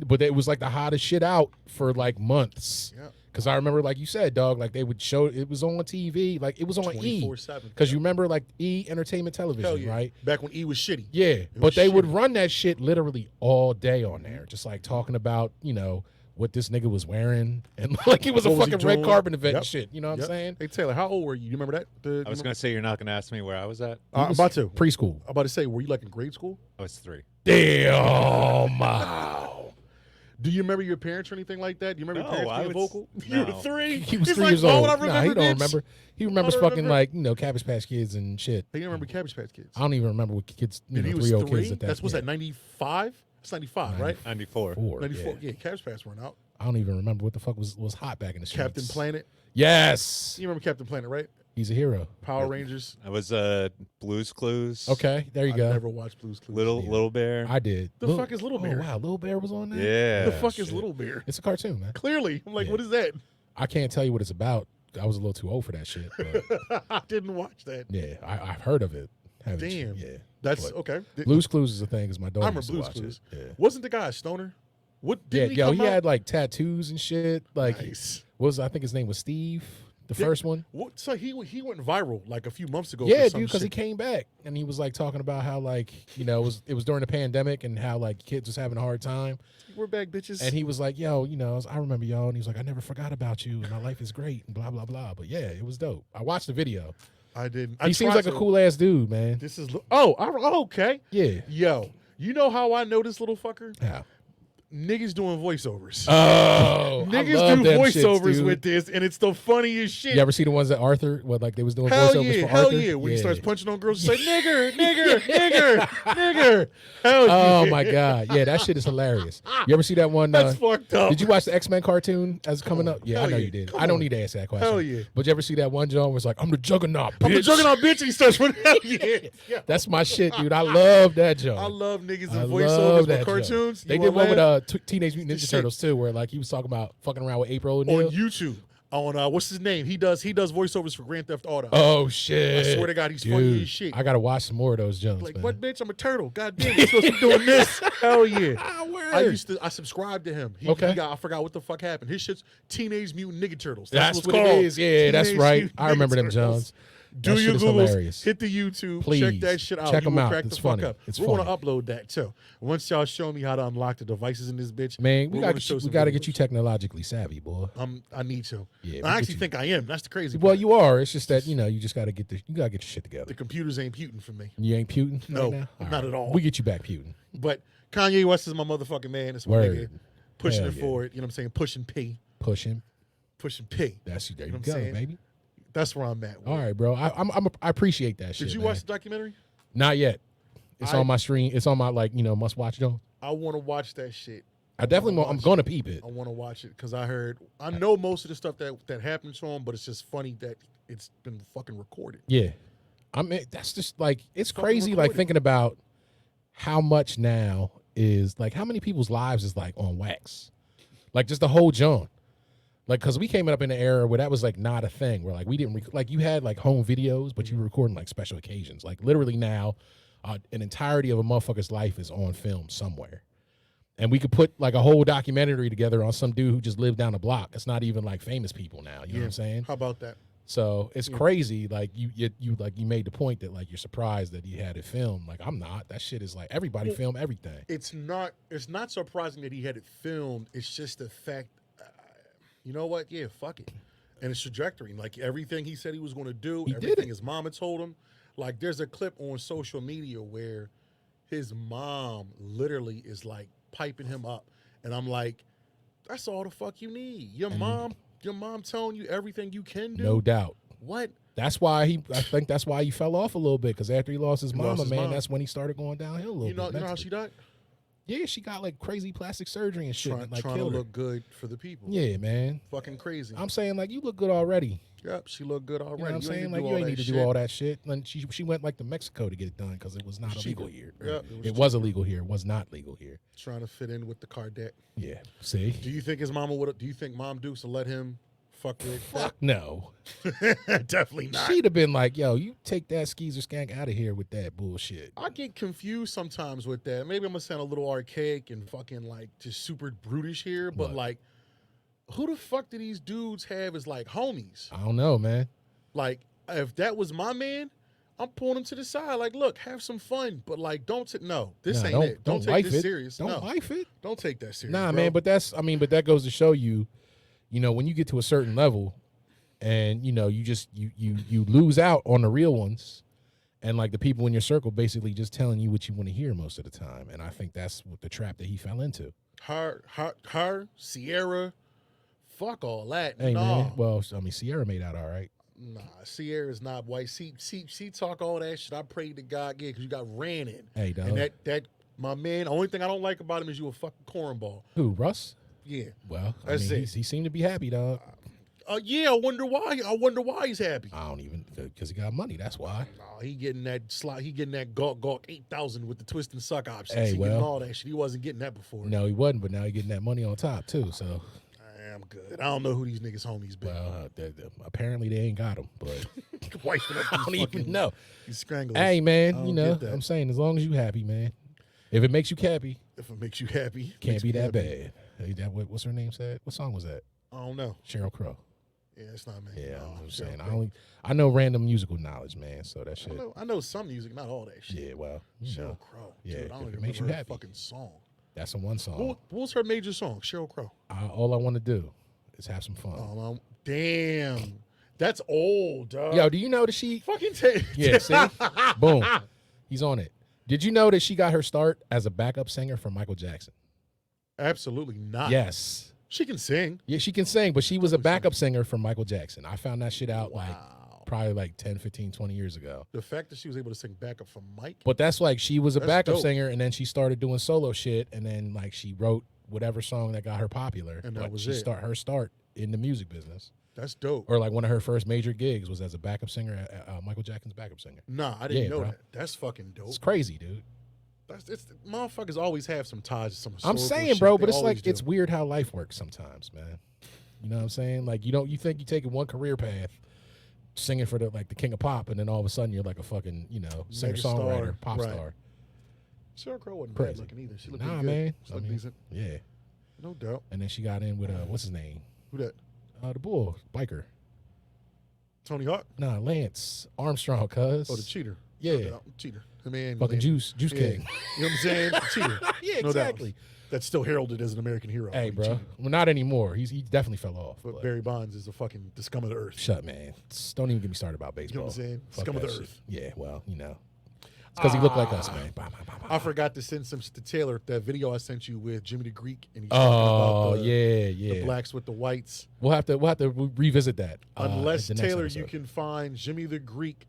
but it was like the hottest shit out for like months. Yeah. Because I remember, like you said, dog, like they would show it was on TV, like it was on E. 24/7. Because you remember, like E Entertainment Television, Hell yeah. right? Back when E was shitty. Yeah, but they would run that shit literally all day on there, just like talking about what this nigga was wearing, and like it was What a was he fucking red doing? carpet event Yep. and shit. You know what I'm saying? Hey Taylor, how old were you? You remember that? I was going to say you're not going to ask me where I was at. I'm about to. Preschool. I'm about to say, were you like in grade school? I was 3. Damn. Wow. Do you remember your parents or anything like that? Do you remember No, your parents I being was- vocal? no. You were 3. He was He's 3 like, years why old. would I Nah, remember he don't this? remember. He remembers I don't fucking remember. like Cabbage Patch Kids and shit. Hey, you remember Cabbage Patch Kids? I don't even remember what kids, And he was 3-year-old 3. kids at that. That's what's yeah. that? 95. It's 95, right? 94. 94. Yeah. Yeah, Cabbage Patch weren't out. I don't even remember what the fuck was hot back in the streets. Captain Planet. Yes, You remember Captain Planet, right? he's a hero. Power Rangers. I was Blues Clues. Okay, there you I go. never watched Blue's Clues. Little Bear. I did. The fuck is Little Bear? Oh, wow, Little Bear was on there? Yeah. the fuck is shit. Little Bear? It's a cartoon, man. Clearly. I'm like, Yeah. what is that? I can't tell you what it's about. I was a little too old for that shit. But I didn't watch that. yeah, I've heard of it. Haven't you? Damn. Yeah. That's But okay. Blue's Clues is a thing because my I daughter remember used to Blue's watch Clues. it. Yeah. Wasn't the guy a stoner? What Yeah, didn't yo, he he come had out? like tattoos and shit. Like, Nice. I think his name was Steve, the Yeah. first one. What, so he went viral like a few months ago. Yeah, for some dude, because he shit. came back and he was like talking about how like it was during the pandemic and how like kids was having a hard time, We're back, bitches. and he was like, yo, I remember y'all, and he was like, I never forgot about you, and my life is great, and blah blah blah. But yeah, it was dope. I watched the video. I didn't. He seems like a cool ass dude, man. This is okay. Yeah. Yo, you know how I know this little fucker? How? Niggas doing voiceovers. Oh, Niggas do voiceovers with this, and it's the funniest shit. You ever see the ones that Arthur? What like they was doing Hell voiceovers yeah, for hell Arthur? yeah. When he starts punching on girls, he say nigger, nigger, nigger, nigger. Hell Oh yeah. my god, yeah, that shit is hilarious. You ever see that one? That's fucked up. Did you watch the X-Men cartoon as coming up? Yeah, I Hell know yeah. you did. Come I don't on. need to ask that question. Hell yeah. But you ever see that one John where it's like, I'm the Juggernaut, bitch. I'm the juggernaut bitch, and he starts running. Hell yeah. Yeah. That's my shit, dude. I love that John. I love niggas I in love voiceovers that with cartoons. John. They You did wanna one laugh? with Teenage Mutant Ninja Shit. Turtles too, where like he was talking about fucking around with April on O'Neil. YouTube. On what's his name? He does voiceovers for Grand Theft Auto. Oh shit! I swear to God, he's funny Dude, as shit. I gotta watch some more of those Jones. Like, man. what, bitch? I'm a turtle. God damn, you're supposed to be doing this. Hell yeah. Word. I subscribed to him. Okay. I forgot what the fuck happened. His shit's Teenage Mutant Ninja Turtles. That's what's what called. it is. Yeah, that's Teenage right. Mutant I remember Ninja them Turtles. Jones. Do That your shit is Googles. hilarious. Hit the YouTube. Please. Check that shit out. Check You 'em will out. Crack It's the fuck funny. up. It's We're going to funny. upload that too. Once y'all show me how to unlock the devices in this bitch, Man, we we're gotta gonna show we some gotta videos. get you technologically savvy, boy. I need to. Yeah, I we actually get think I am. That's the crazy Well, part. you are. It's just that you just gotta get your shit together. The computers ain't putin' for me. You ain't Putin? No, right now? not at all. We get you back Putin. But Kanye West is my motherfucking man. It's my Word. nigga. Pushing Hell it yeah. forward. You know what I'm saying? Pushing P. Push him. Pushing P. That's you. There You know you what I'm go, saying? baby. That's where I'm at. All right, bro. I appreciate that shit. Did you man. watch the documentary? Not yet. It's I- on my stream. It's on my must watch though. I want to watch that shit. I definitely want. I'm gonna peep it. I want to watch it because I know most of the stuff that happened to him, but it's just funny that it's been fucking recorded. Yeah. I mean, that's just like it's Fucking crazy. Like recorded. thinking about how much now is like how many people's lives is like on wax, like just the whole John. Like, cause we came up in an era where that was like not a thing. Where like we didn't like you had like home videos, but you were recording like special occasions. Like literally now, an entirety of a motherfucker's life is on film somewhere, and we could put like a whole documentary together on some dude who just lived down the block. It's not even like famous people now. You know what I'm saying? How about that? So it's crazy. Like you made the point that like you're surprised that he had it filmed. Like I'm not. That shit is like everybody film everything. It's not surprising that he had it filmed. It's just the fact. You know what? Yeah, fuck it. And his trajectory, like everything he said he was going to do, He did everything it. his mama told him. Like there's a clip on social media where his mom literally is like piping him up, and I'm like, that's all the fuck you need. Your mom telling you everything you can do. No doubt. What? That's why I think that's why he fell off a little bit because after he lost his mama, lost his man, mom. that's when he started going downhill a little You know bit. how mentally. she died? Yeah, she got like crazy plastic surgery and shit. Trying and, like to killed her. look good for the people. Yeah, man. Fucking crazy. I'm saying like you look good already. Yep, she looked good already. You know what I'm saying? ain't Like do you all ain't that need to shit. do all that shit. And she went like to Mexico to get it done because it was not It was illegal cheaper. here. Yep, It was illegal here. It was not legal here. Trying to fit in with the Kardec. Yeah. See? Do you think his mama would? Do you think Mom Dukes will let him fuck with. Fuck no. Definitely not. She'd have been like, yo, you take that skeezer skank out of here with that bullshit. I get confused sometimes with that. Maybe I'm gonna sound a little archaic and fucking like just super brutish here, but What? like, who the fuck do these dudes have as like homies? I don't know, man. Like, if that was my man, I'm pulling him to the side. Like, look, have some fun, but like, no, this Nah, ain't it. Don't take wife this it. serious. Don't No, wife it. don't take that serious. Nah, bro. man, but that goes to show you, when you get to a certain level and, you lose out on the real ones and like the people in your circle basically just telling you what you want to hear most of the time. And I think that's what the trap that he fell into. her, Sierra, fuck all that. Hey, no. man. Well, I mean, Sierra made out all right. Nah, Sierra's not white. She talk all that shit. I prayed to God, yeah, because you got ran in. Hey, dog. And that my man, the only thing I don't like about him is you a fucking cornball. Who, Russ? Yeah. Well, That's it. he seemed to be happy, dog. Yeah, I wonder why. I wonder why he's happy. I don't even, because he got money. That's why. Nah, he getting that slot. He getting that gawk 8,000 with the twist and suck options. Hey, he well. getting all that shit. He wasn't getting that before. No, he wasn't, but now he's getting that money on top, too. So, I'm good. I don't know who these niggas homies been. well, apparently they ain't got him, but Wifing up I don't these even fucking- know. These scranglers. Hey, I man, don't get that. I'm saying as long as you happy, man. If it makes you happy, If it makes you happy, can't makes be me that happy. bad. Hey, what's her name said? What song was that? I don't know. Sheryl Crow. Yeah, it's not me. Yeah, No, I'm Cheryl saying Crow. I know random musical knowledge, man. So that shit. I know some music, not all that shit. Yeah, well, Cheryl Crow. Yeah, Dude, I if don't it even makes you remember her happy. fucking song. That's the one song. What was her major song? Cheryl Crow. All I want to do is have some fun. Damn. That's old, dog. Yo, do you know that she? Fucking take. Yeah, see, boom, he's on it. Did you know that she got her start as a backup singer for Michael Jackson? Absolutely not. Yes. She can sing. Yeah, she can sing, but she was a backup singer for Michael Jackson. I found that shit out probably like 10, 15, 20 years ago. The fact that she was able to sing backup for Mike. But that's like she was a That's backup dope. singer, and then she started doing solo shit, and then like she wrote whatever song that got her popular. And that but was she it. her start in the music business, That's dope. or like one of her first major gigs was as a backup singer, Michael Jackson's backup singer. Nah, I didn't Yeah, know bro. that. That's fucking dope. It's crazy, dude. Motherfuckers always have some ties to some. I'm historical saying, shit. bro, They but it's always like do. it's weird how life works sometimes, man. You know what I'm saying? Like you think you're taking one career path, singing for the King of Pop, and then all of a sudden you're like a fucking singer songwriter, Megastar, pop right. star. Cheryl Crow wasn't Crazy. bad looking either. She looked Nah, pretty good. man. She looked decent. Yeah. No doubt. And then she got in with what's his name? Who that? The bull biker. Tony Hawk? Nah, Lance Armstrong, cuz. Oh, the cheater. Yeah. No doubt. Cheater. I mean, Fucking Juice yeah. King. You know what I'm saying? The cheater. Yeah, No doubt. exactly. That's still heralded as an American hero. Hey, He bro. cheated. Well, not anymore. He definitely fell off. But but- Barry Bonds is the scum of the earth. Shut, man. Don't even get me started about You know baseball. what I'm saying? Fuck Scum of that the shit. earth. Yeah, well, It's because he looked like us, man. Bah, bah, bah, bah, I bah. forgot to send some shit to Taylor. That video I sent you with Jimmy the Greek, and he's talking Oh, about the, yeah. the blacks with the whites. We'll have to revisit that. Unless at the next Taylor, episode. you can find Jimmy the Greek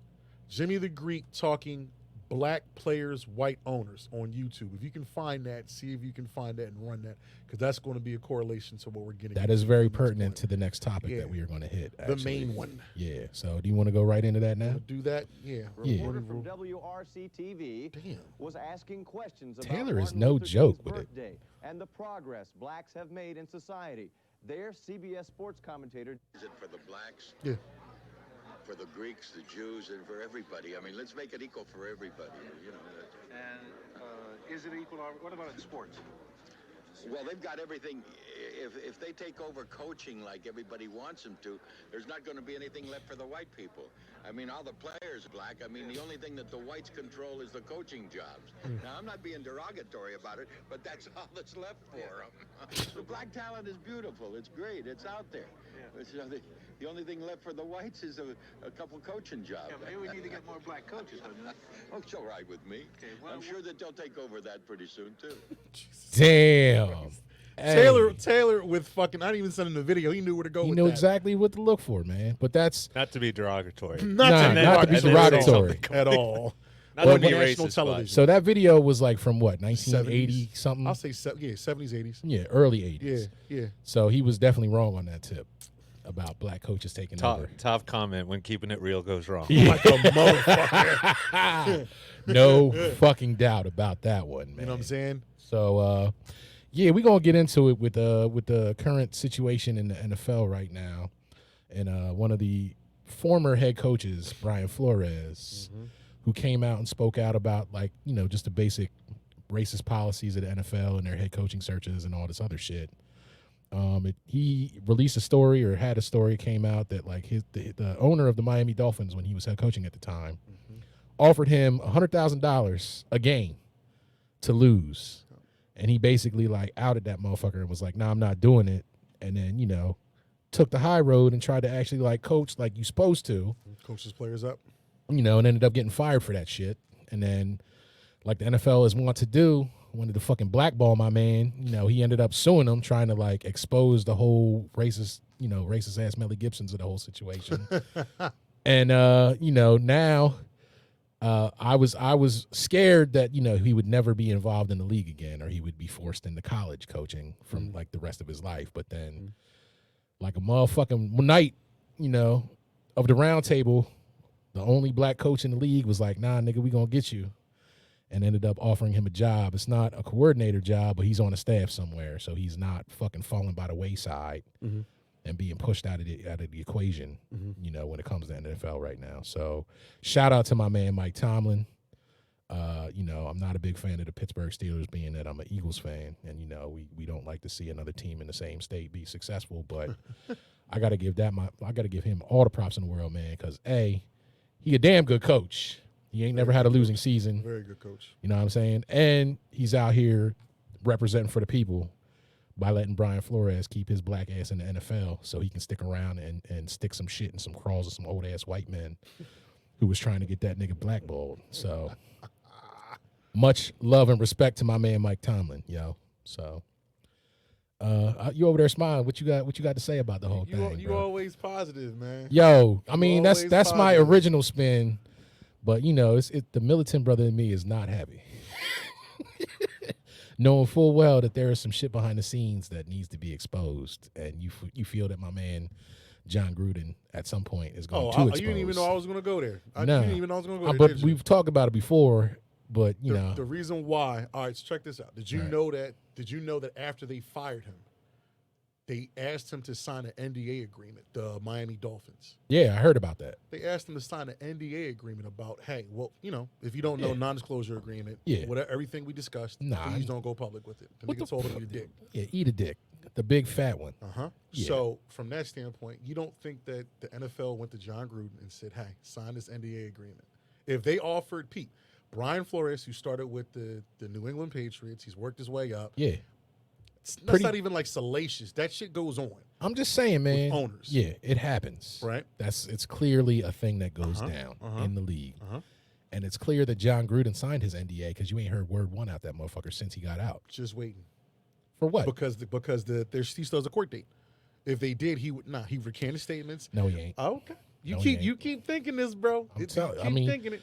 talking black players, white owners on YouTube. If you can find that, see if you can find that and run that, because that's going to be a correlation to what we're getting. That is very from the next pertinent point. to the next topic Yeah. that we are going to hit. the actually. main one. Yeah. So do you want to go right into that now? Wanna do that? Yeah. Yeah. Reporter from WRC TV Damn. was asking questions about Taylor is Martin no Luther joke King's with it. birthday and the progress blacks have made in society. Their CBS sports commentator Is it for the blacks, Yeah. for the Greeks, the Jews, and for everybody? I mean, let's make it equal for everybody. And is it equal? What about in sports? Well, they've got everything. If they take over coaching like everybody wants them to, there's not going to be anything left for the white people. I mean, all the players are black. I mean, the only thing that the whites control is the coaching jobs. Now, I'm not being derogatory about it, but that's all that's left for them. The black talent is beautiful. It's great. It's out there. But, you know, the only thing left for the whites is a couple coaching jobs. Yeah, maybe we need to get more black coaches. Oh, it's all right with me. Okay, well, I'm sure that they'll take over that pretty soon, too. Damn. Hey, Taylor with fucking. I didn't even send him the video. He knew where to go. He with knew that. exactly what to look for, man. But that's Not to be derogatory. Not Nah, to not to be and then say derogatory. something at all. Not Well, to be national racist, but- television. so that video was like from what 1980 something. I'll say 70s, 80s. Yeah, early 80s. Yeah, yeah. So he was definitely wrong on that tip about black coaches taking over. Top comment when keeping it real goes wrong. Like a motherfucker. No fucking doubt about that one, man. You know what I'm saying? So, yeah, we're gonna get into it with the current situation in the NFL right now. and one of the former head coaches, Brian Flores, who came out and spoke out about, like, you know, just the basic racist policies of the NFL and their head coaching searches and all this other shit. He released a story, or had a story, came out that, like, the owner of the Miami Dolphins, when he was head coaching at the time, offered him $100,000 a game to lose. And he basically, like, outed that motherfucker and was like, nah, I'm not doing it. And then, you know, took the high road and tried to actually, like, coach like you supposed to. Coach his players up. You know, and ended up getting fired for that shit. And then, like the NFL is wont to do, wanted to fucking blackball my man. You know, he ended up suing them, trying to, like, expose the whole racist ass Melly Gibsons of the whole situation. And you know, now I was scared that, you know, he would never be involved in the league again, or he would be forced into college coaching from like the rest of his life. But then, like a motherfucking night, you know, of the round table, the only black coach in the league was like, nah, nigga, we gonna get you. And ended up offering him a job. It's not a coordinator job, but he's on a staff somewhere, so he's not fucking falling by the wayside and being pushed out of the equation, you know, when it comes to NFL right now. So shout out to my man Mike Tomlin. You know, I'm not a big fan of the Pittsburgh Steelers, being that I'm an Eagles fan, and, you know, we don't like to see another team in the same state be successful. But I gotta give him all the props in the world, man, because he a damn good coach. He ain't never had a losing season. Very good coach. You know what I'm saying? And he's out here representing for the people by letting Brian Flores keep his black ass in the NFL so he can stick around and stick some shit in some crawls of some old-ass white men who was trying to get that nigga blackballed. So much love and respect to my man Mike Tomlin, yo. So you over there smiling. What you got to say about the whole thing, You bro? always positive, man. Yo, I mean, that's always my positive. original spin. But, you know, the militant brother in me is not happy. Knowing full well that there is some shit behind the scenes that needs to be exposed. And you feel that my man, John Gruden, at some point is going to expose. You didn't even know I was going to go there. No. You didn't even know I was going to go there, But did you? we've talked about it before, but, you know. The reason why, all right, so check this out. Did you know that after they fired him, they asked him to sign an NDA agreement, the Miami Dolphins? Yeah, I heard about that. They asked him to sign an NDA agreement about, hey, well, you know, if you don't know, non-disclosure agreement, whatever, everything we discussed, please don't go public with it. The nigga told him, eat a dick. Yeah, eat a dick. The big fat one. Yeah. So from that standpoint, you don't think that the NFL went to John Gruden and said, hey, sign this NDA agreement? If they offered Brian Flores, who started with the New England Patriots, he's worked his way up. Yeah. That's not even like salacious. That shit goes on. I'm just saying, man. With owners. Yeah, it happens. Right. It's clearly a thing that goes down in the league. And it's clear that John Gruden signed his NDA because you ain't heard word one out that motherfucker since he got out. Just waiting. For what? Because he still has a court date. If they did, he would not. He recanted statements. No, he ain't. Okay. You No, keep thinking this, bro. Thinking it.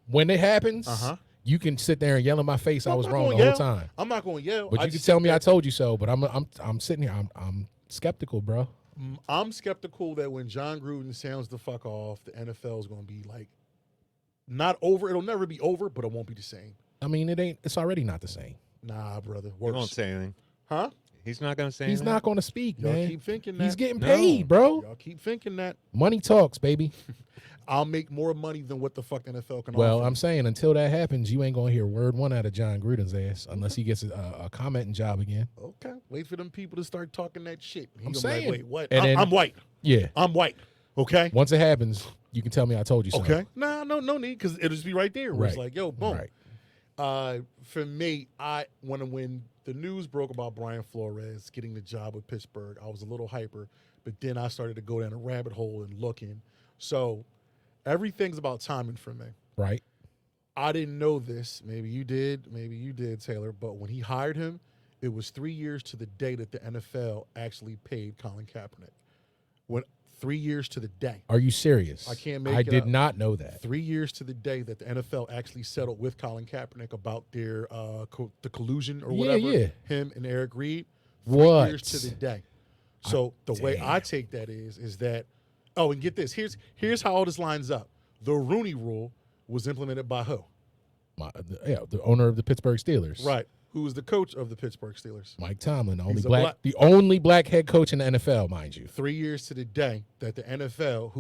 When it happens, you can sit there and yell in my face. I was wrong the whole time. I'm not going to yell. But you can tell me I told you so. But I'm sitting here. I'm skeptical, bro. I'm skeptical that when John Gruden sounds the fuck off, the NFL is going to be like not over. It'll never be over, but it won't be the same. I mean, it's already not the same. Nah, brother. He Worse. won't say anything. Huh? He's not going to say He's anything. not going to speak, Y'all man. keep thinking that. He's getting paid, bro. Y'all keep thinking that. Money talks, baby. I'll make more money than what the fuck the NFL can Well, offer. I'm saying until that happens, you ain't going to hear word one out of John Gruden's ass unless he gets a commenting job again. Okay. Wait for them people to start talking that shit. I'm Like, saying. wait, what? And then- I'm white. Yeah. I'm white. Okay? Once it happens, you can tell me I told you so. Okay. Nah, no need, because it'll just be right there. Where it's Right. like, yo, boom. Right. For me, when the news broke about Brian Flores getting the job with Pittsburgh, I was a little hyper, but then I started to go down a rabbit hole and looking. So everything's about timing for me. Right. I didn't know this. Maybe you did, Taylor. But when he hired him, it was 3 years to the day that the NFL actually paid Colin Kaepernick. 3 years to the day. Are you serious? I can't make I it did up. not know that. 3 years to the day that the NFL actually settled with Colin Kaepernick about their the collusion or whatever. Yeah. Him and Eric Reed. 3 What? years to the day. So the way I take that is that, and get this. Here's how all this lines up. The Rooney Rule was implemented by who? The owner of the Pittsburgh Steelers. Right. Who's the coach of the Pittsburgh Steelers? Mike Tomlin, He's a the only black head coach in the NFL, mind you. 3 years to the day that the NFL,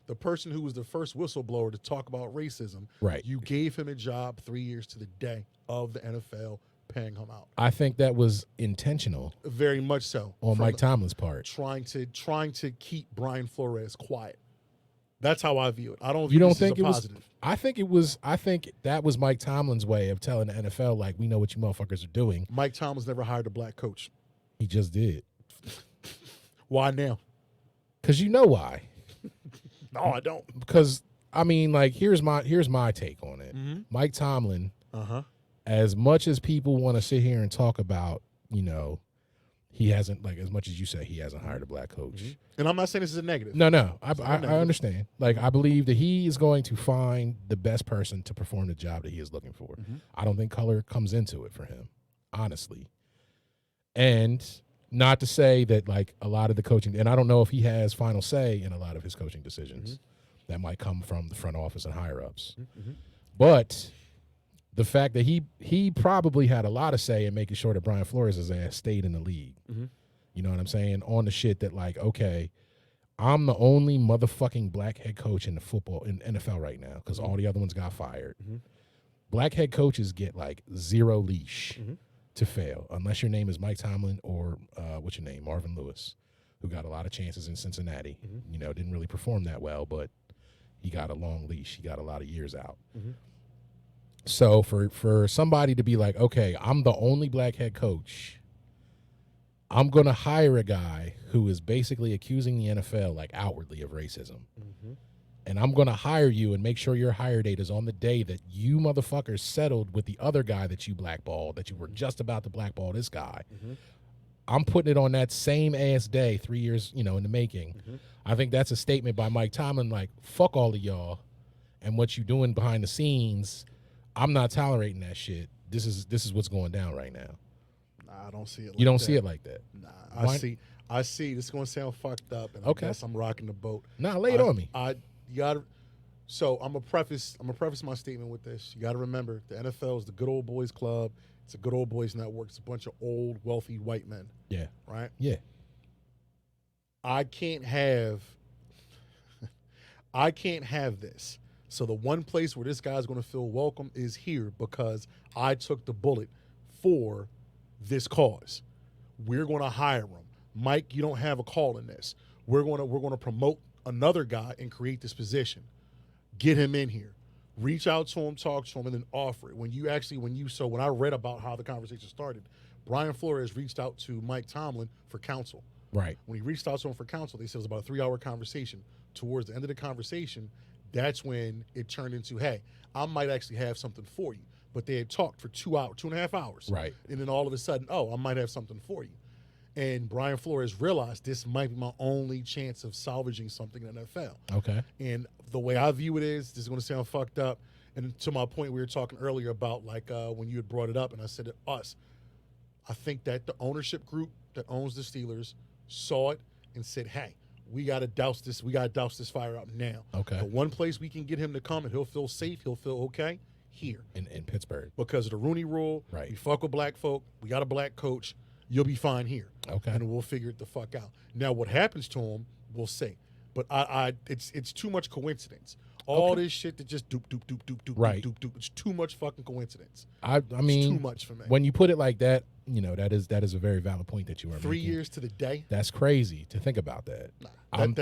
the person who was the first whistleblower to talk about racism, Right. you gave him a job 3 years to the day of the NFL paying him out. I think that was intentional Very much so. on From Mike Tomlin's part. trying to keep Brian Flores quiet. That's how I view it. I don't view You don't this think as it a was? positive. I think that was Mike Tomlin's way of telling the NFL, like, we know what you motherfuckers are doing. Mike Tomlin's never hired a black coach. He just did. Why now? Because you know why. No, I don't. Because I mean, like, here's my take on it. Mm-hmm. Mike Tomlin, Uh-huh. as much as people want to sit here and talk about, you know, he hasn't, like, as much as you say he hasn't hired a black coach. Mm-hmm. And I'm not saying this is a negative. No, I negative. understand. Like, I believe that he is going to find the best person to perform the job that he is looking for. Mm-hmm. I don't think color comes into it for him, honestly. And not to say that, like, a lot of the coaching, and I don't know if he has final say in a lot of his coaching decisions. That might come from the front office and higher ups. Mm-hmm. But the fact that he probably had a lot of say in making sure that Brian Flores' ass stayed in the league. Mm-hmm. You know what I'm saying? On the shit that, like, okay, I'm the only motherfucking black head coach in the NFL right now because all the other ones got fired. Mm-hmm. Black head coaches get, like, zero leash Mm-hmm. to fail unless your name is Mike Tomlin or what's your name, Marvin Lewis, who got a lot of chances in Cincinnati. Mm-hmm. You know, didn't really perform that well, but he got a long leash. He got a lot of years out. Mm-hmm. So for somebody to be like, okay, I'm the only black head coach, I'm going to hire a guy who is basically accusing the NFL, like, outwardly of racism. Mm-hmm. And I'm going to hire you and make sure your hire date is on the day that you motherfuckers settled with the other guy that you blackballed, that you were just about to blackball this guy. Mm-hmm. I'm putting it on that same ass day, 3 years, you know, in the making. Mm-hmm. I think that's a statement by Mike Tomlin, like, fuck all of y'all and what you doing behind the scenes. I'm not tolerating that shit. This is what's going down right now. Nah, I don't see it like You don't that. see it like that. Nah, Why- I see. This is going to sound fucked up, and Okay. I guess I'm rocking the boat. Nah, lay it on me. You gotta. So I'm gonna preface my statement with this. You got to remember, the NFL is the good old boys club. It's a good old boys network. It's a bunch of old, wealthy white men. Yeah. Right. Yeah. I can't have this. So the one place where this guy's going to feel welcome is here because I took the bullet for this cause. We're going to hire him. Mike, you don't have a call in this. We're going to promote another guy and create this position. Get him in here. Reach out to him, talk to him, and then offer it. When I read about how the conversation started, Brian Flores reached out to Mike Tomlin for counsel. Right. When he reached out to him for counsel, they said it was about a 3-hour conversation. Towards the end of the conversation, that's when it turned into, hey, I might actually have something for you. But they had talked for 2.5 hours. Right. And then all of a sudden, I might have something for you. And Brian Flores realized this might be my only chance of salvaging something in the NFL. Okay. And the way I view it is, this is going to sound fucked up. And to my point, we were talking earlier about, like, when you had brought it up, and I said it, us. I think that the ownership group that owns the Steelers saw it and said, hey, we got to douse this. We got to douse this fire out now. Okay. The one place we can get him to come and he'll feel safe, he'll feel okay, here. In Pittsburgh. Because of the Rooney Rule, Right. we fuck with black folk, we got a black coach, you'll be fine here. Okay. And we'll figure it the fuck out. Now, what happens to him, we'll see. But it's too much coincidence. All this shit that just doop, doop, doop, doop, doop, Right. doop, doop. It's too much fucking coincidence. I mean, it's too much for me. When you put it like that, you know, that is a very valid point that you are 3 making. years to the day. That's crazy to think about that. Nah,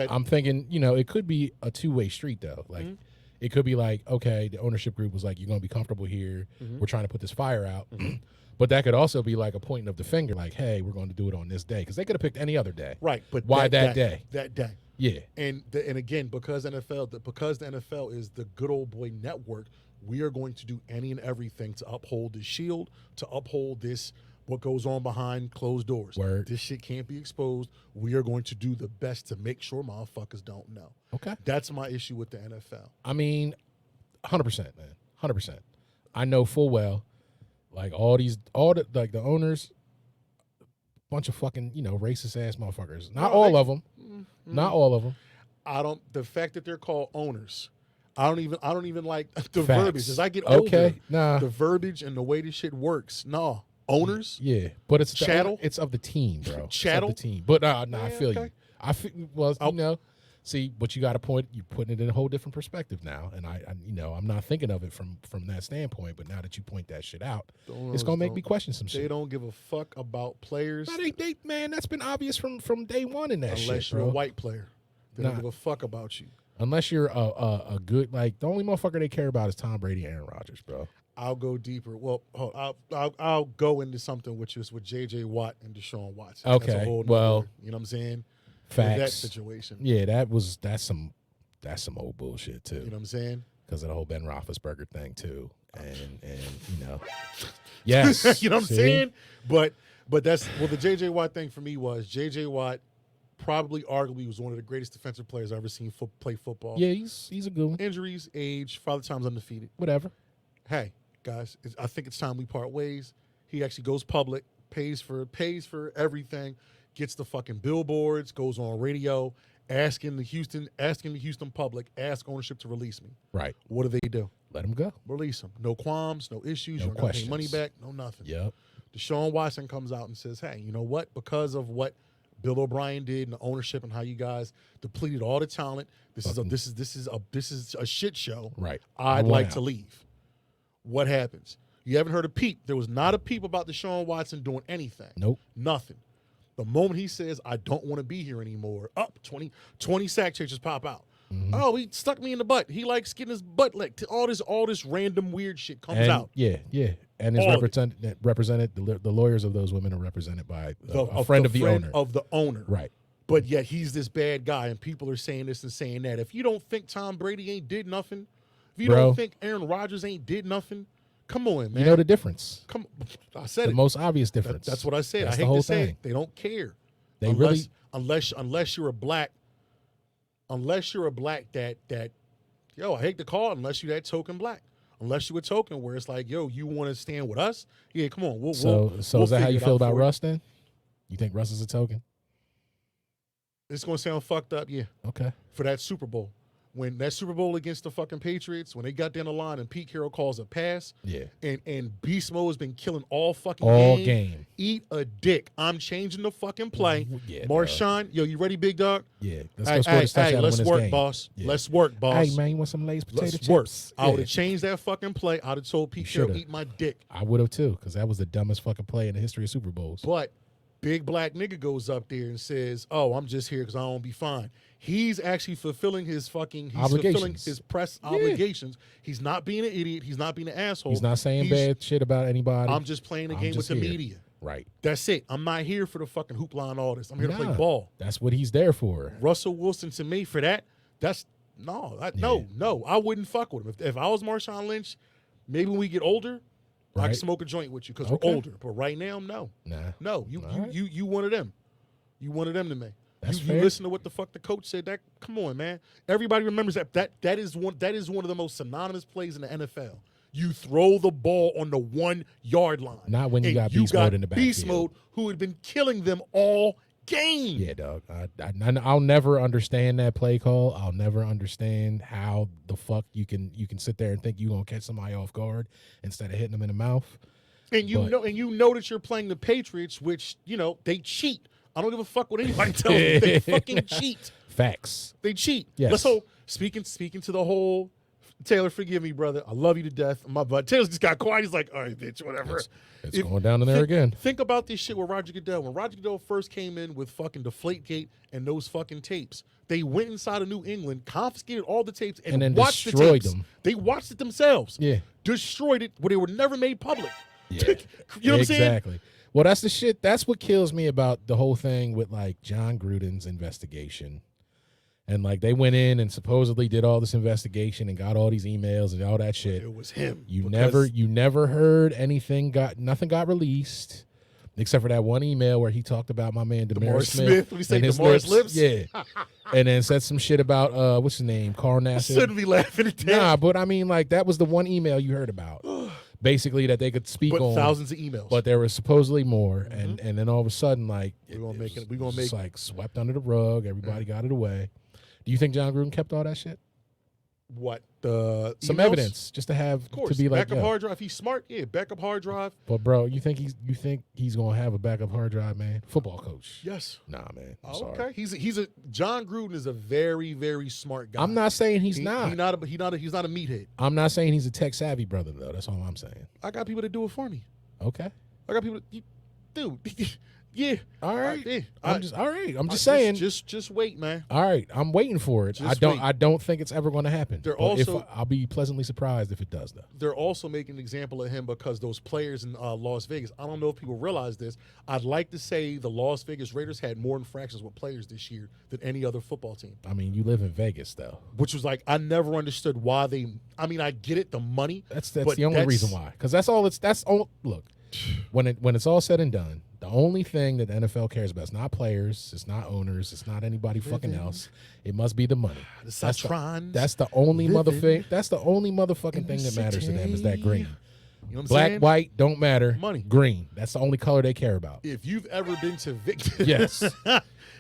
I'm thinking, you know, it could be a two-way street though. Like, it could be like, okay, the ownership group was like, you're going to be comfortable here. We're trying to put this fire out. But that could also be like a pointing of the finger, like, hey, we're going to do it on this day. Because they could have picked any other day. Right. But why that day? That day. Yeah. And again, because the NFL is the good old boy network, we are going to do any and everything to uphold the shield, to uphold this, what goes on behind closed doors. Word. This shit can't be exposed. We are going to do the best to make sure motherfuckers don't know. Okay. That's my issue with the NFL. I mean, 100%, man. 100%. I know full well, like, the owners, bunch of fucking, you know, racist ass motherfuckers. Not all of them. Not all of them. The fact that they're called owners, I don't even like the Facts. verbiage. As I get older, Okay, nah. the verbiage and the way this shit works, no, Owners? Yeah, but it's Chattel? it's of the team, bro. Chattel? It's of the team. But I Yeah, feel okay. you. I feel well, you know. See, but you got to point. You're putting it in a whole different perspective now, and I you know, I'm not thinking of it from that standpoint. But now that you point that shit out, it's gonna make me question some shit. They don't give a fuck about players No, they man, that's been obvious from day one in that shit, unless you're bro. a white player. They don't give a fuck about you. Unless you're a good, like, the only motherfucker they care about is Tom Brady and Aaron Rodgers, bro. I'll go deeper. Well, I'll go into something which is with J.J. Watt and Deshaun Watson. Okay, That's a whole well, nother, you know what I'm saying? Facts. That situation. Yeah, that's some old bullshit too. You know what I'm saying? Because of the whole Ben Roethlisberger thing too, and you know, yes, You know what I'm see? saying? But that's the J.J. Watt thing for me was J.J. Watt probably arguably was one of the greatest defensive players I've ever seen play football. Yeah, he's a good one. Injuries, age, Father Time's undefeated. Whatever. Hey, guys, I think it's time we part ways. He actually goes public, pays for everything, gets the fucking billboards, goes on radio, asking the Houston public, ask ownership to release me. Right. What do? Let him go. Release him. No qualms, no issues. No You don't got to pay questions. money back. No nothing. Yep. Deshaun Watson comes out and says, "Hey, you know what? Because of what Bill O'Brien did and the ownership and how you guys depleted all the talent, this is a shit show. Right. I'd I like want to out. leave." What happens? You haven't heard a peep. There was not a peep about Deshaun Watson doing anything. Nope. Nothing. The moment he says, "I don't want to be here anymore," 20 sack chasers pop out. Mm-hmm. Oh, he stuck me in the butt. He likes getting his butt licked. All this random weird shit comes And, out. Yeah. And his All of it. represented the lawyers of those women are represented by a A friend of the owner. Of the owner. Right. But yet he's this bad guy, and people are saying this and saying that. If you don't think Tom Brady ain't did nothing, if you Bro. don't think Aaron Rodgers ain't did nothing, come on, man. You know the difference. Come, I said The it. most obvious difference. That's what I said. That's I the hate whole to say thing. it. They don't care. They really. Unless you're a black that yo, I hate to call it, unless you that token black. Unless you a token where it's like, yo, you want to stand with us? Yeah, come on. We'll So is that how figure you it feel out about for you. Russ then? You think Russ is a token? It's gonna sound fucked up, yeah. Okay. For that Super Bowl. When that Super Bowl against the fucking Patriots, when they got down the line and Pete Carroll calls a pass, Yeah. and Beast Mode has been killing all fucking All game. game. Eat a dick. I'm changing the fucking play. Yeah, Marshawn, yo, you ready, big dog? Yeah. Let's Hey, go score this touchdown and let's win this work, game. boss. Yeah. Let's work, boss. Hey, man, you want some Lay's potato Let's chips? work. I would Yeah. have changed that fucking play. I'd have told Pete shoulda. Carroll, eat my dick. I would have too, because that was the dumbest fucking play in the history of Super Bowls. But big black nigga goes up there and says, "Oh, I'm just here because I don't be fine." He's actually fulfilling his fulfilling his press obligations. He's not being an idiot. He's not being an asshole. He's not saying bad shit about anybody. I'm just playing a game with just the here. media. Right. That's it. I'm not here for the fucking hoopla and all this. I'm here to play ball. That's what he's there for. Russell Wilson to me for that. That's no. I wouldn't fuck with him. If I was Marshawn Lynch, maybe when we get older, I Right. can smoke a joint with you because Okay. we're older. But right now, no. Nah. No, you one of them. You one of them to me. That's you fair. listen to what the fuck the coach said. That come on, man. Everybody remembers that is one of the most synonymous plays in the NFL. You throw the ball on the 1 yard line. Not when you And got Beast Mode in the Beast backfield. Mode, who had been killing them all game. Yeah, dog. I'll never understand that play call. I'll never understand how the fuck you can sit there and think you're gonna catch somebody off guard instead of hitting them in the mouth. And you know that you're playing the Patriots, which they cheat. I don't give a fuck what anybody tells me. They fucking cheat. Facts. They cheat. Yes. Let's hope. Speaking to the whole. Taylor, forgive me, brother. I love you to death. My butt. Taylor just got quiet. He's like, all right, bitch, whatever. It's going down in there again. Think about this shit with Roger Goodell. When Roger Goodell first came in with fucking Deflategate and those fucking tapes, they went inside of New England, confiscated all the tapes, and then watched destroyed the tapes. them. They watched it themselves. Yeah. Destroyed it, where they were never made public. Yeah. You know what I'm saying? Exactly. Well, that's the shit. That's what kills me about the whole thing with like John Gruden's investigation. And like they went in and supposedly did all this investigation and got all these emails and all that shit. It was him. You because- never heard anything. Nothing got released except for that one email where he talked about my man Demar Smith. When he said and his Demar's lips? Yeah. And then said some shit about what's his name, Carl Nassib. Shouldn't be laughing at that. Nah, but I mean, like that was the one email you heard about, basically that they could speak But on. thousands of emails. But there was supposedly more, and then all of a sudden, like We're gonna make it. We're it gonna was make just, like swept under the rug. Everybody got it away. Do you think John Gruden kept all that shit? What the Some emails? evidence just to have Of course, to be like, backup yo. hard drive. If he's smart, yeah, backup hard drive. But bro, you think he's gonna have a backup hard drive, man? Football coach. Yes. Nah, man. I'm Oh, sorry. okay. He's a John Gruden is a very, very smart guy. I'm not saying he's He's not. not a meathead. I'm not saying he's a tech savvy brother though. That's all I'm saying. I got people to do it for me. Okay. I got people dude. Yeah. All right. Yeah. I'm just saying. Just wait, man. All right. I'm waiting for it. Just wait. I don't think it's ever going to happen. They're But also- I'll be pleasantly surprised if it does though. They're also making an example of him because those players in Las Vegas. I don't know if people realize this. I'd like to say the Las Vegas Raiders had more infractions with players this year than any other football team. I mean, you live in Vegas though. Which was like I never understood why they. I mean, I get it, the money. That's but the only reason why. Because that's all. Look, when it's all said and done, the only thing that the NFL cares about is not players, it's not owners, it's not anybody fucking else. It must be the money. That's the only motherfucking thing that matters to them is that green. You know what I'm Black, saying? white, don't matter. Money. Green. That's the only color they care about. If you've ever been to Vegas, Yes.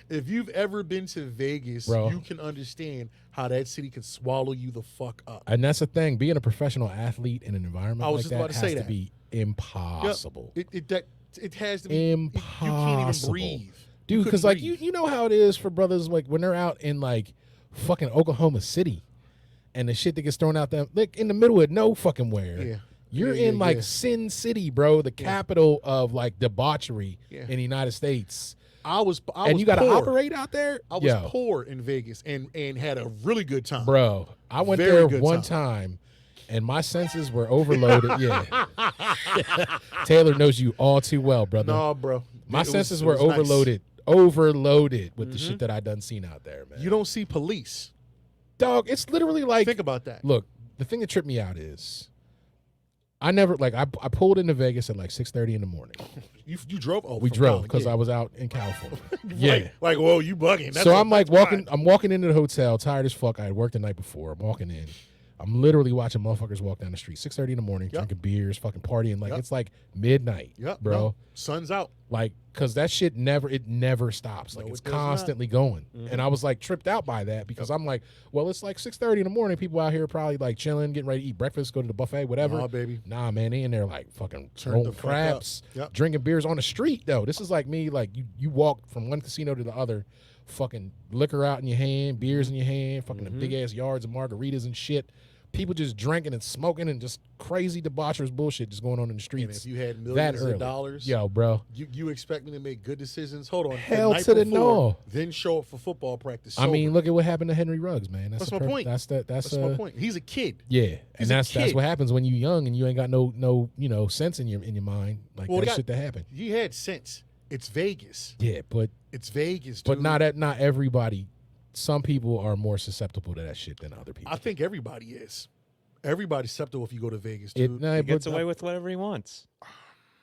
if you've ever been to Vegas, Bro. you can understand how that city can swallow you the fuck up. And that's the thing. Being a professional athlete in an environment I was like just that about to has say to that. be impossible. It has to be Impossible. You can't even breathe. Dude, You because couldn't like breathe. you know how it is for brothers like when they're out in like fucking Oklahoma City and the shit that gets thrown out there like in the middle of no fucking where. Yeah. You're Yeah, in yeah, like yeah. Sin City, bro, the capital of like debauchery Yeah. in the United States. I was And you got to poor. operate out there? I was Yo, poor in Vegas and had a really good time. bro, I went Very there good one time and my senses were overloaded. Yeah. Taylor knows you all too well, brother. No, bro. My It was- senses it were was nice. overloaded with the shit that I done seen out there, man. You don't see police. Dog, it's literally like, Think about that. look, the thing that tripped me out is I never, like, I pulled into Vegas at like 6:30 in the morning. You drove? Oh, We from drove Colin, because yeah. I was out in California. Yeah. Like, whoa, you bugging. So I'm like that's I'm walking into the hotel, tired as fuck. I had worked the night before. I'm walking in. I'm literally watching motherfuckers walk down the street, 6:30 in the morning, Yep. drinking beers, fucking partying. Like, Yep. it's like midnight, Yep, bro. no, sun's out. Like, cause that shit never stops. Like, No, it's it does not. constantly going. And I was like tripped out by that because I'm like, well, it's like 6:30 in the morning. People out here probably like chilling, getting ready to eat breakfast, go to the buffet, whatever. Nah, baby. Nah, man, they in there like fucking Turn rolling the fuck craps, up. Yep. drinking beers on the street though. This is like me, like you walk from one casino to the other, fucking liquor out in your hand, beers in your hand, fucking the big ass yards of margaritas and shit. People just drinking and smoking and just crazy debaucherous bullshit just going on in the And streets. if you had that millions early. of dollars, Yo, bro. you expect me to make good decisions? Hold on. Hell night to the before, no. Then show up for football practice. I mean, sober. look at what happened to Henry Ruggs, man. That's the my point. That's That's my point. He's a kid. Yeah, He's and a that's kid. what happens when you're young and you ain't got no sense in your mind. Like Well, that they got- shit that happened. He had sense. It's Vegas. Yeah, but It's Vegas, dude. not everybody. Some people are more susceptible to that shit than other people. I think everybody is. Everybody's susceptible if you go to Vegas, It, dude. nah, He gets but- away with whatever he wants.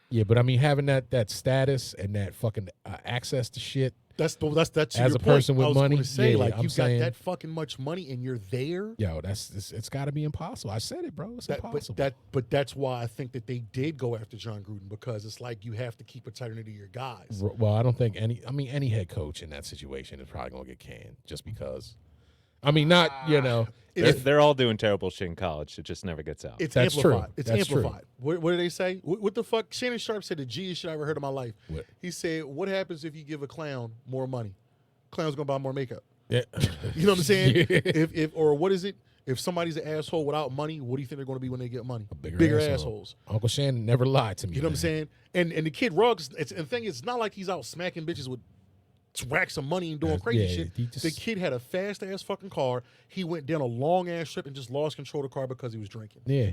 Yeah, but I mean, having that status and that fucking access to shit. That's to As your a point. person with I was money, gonna say, yeah, like I'm you saying- got that fucking much money and you're there. Yo, it's got to be impossible. I said it, bro. It's impossible. But that's why I think that they did go after John Gruden because it's like you have to keep a tight knit of your guys. Well, I don't think any head coach in that situation is probably gonna get canned just because. I mean, not They're all doing terrible shit in college. It just never gets out. It's That's amplified. true. It's That's true. amplified. What did they say? What the fuck? Shannon Sharp said the G's shit I ever heard in my life. What? He said, "What happens if you give a clown more money? Clown's gonna buy more makeup." Yeah. You know what I'm saying? Yeah. If or what is it? If somebody's an asshole without money, what do you think they're going to be when they get money? Bigger asshole. assholes. Uncle Shannon never lied to me. You know what I'm man. saying? And the kid Ruggs, the thing is, it's not like he's out smacking bitches with racks of money and doing crazy yeah, shit. he just- The kid had a fast ass fucking car. He went down a long ass trip and just lost control of the car because he was drinking. Yeah.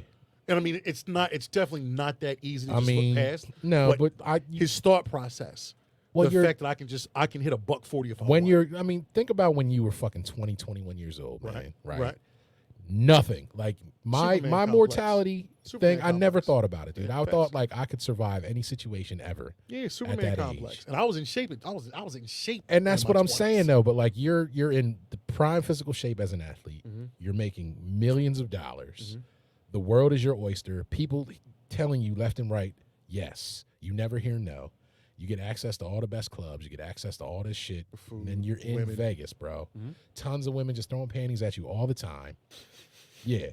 And I mean, it's definitely not that easy to I just mean, look past. no, but his thought process. Well, the fact that I can hit a $140 if I when want. think about when you were fucking 20, 21 years old, man. Right. Nothing. Like my Superman complex. mortality Superman thing, I never complex. thought about it, dude. Yeah, I facts. thought like I could survive any situation ever. Yeah, Superman that complex. age. And I was in shape. I was in shape. And that's in what my I'm 20s. saying though, but like you're in the prime physical shape as an athlete. Mm-hmm. You're making millions of dollars. The world is your oyster. People telling you left and right, yes. You never hear no. You get access to all the best clubs. You get access to all this shit. Food, and then you're in women. Vegas, bro. Mm-hmm. Tons of women just throwing panties at you all the time. Yeah,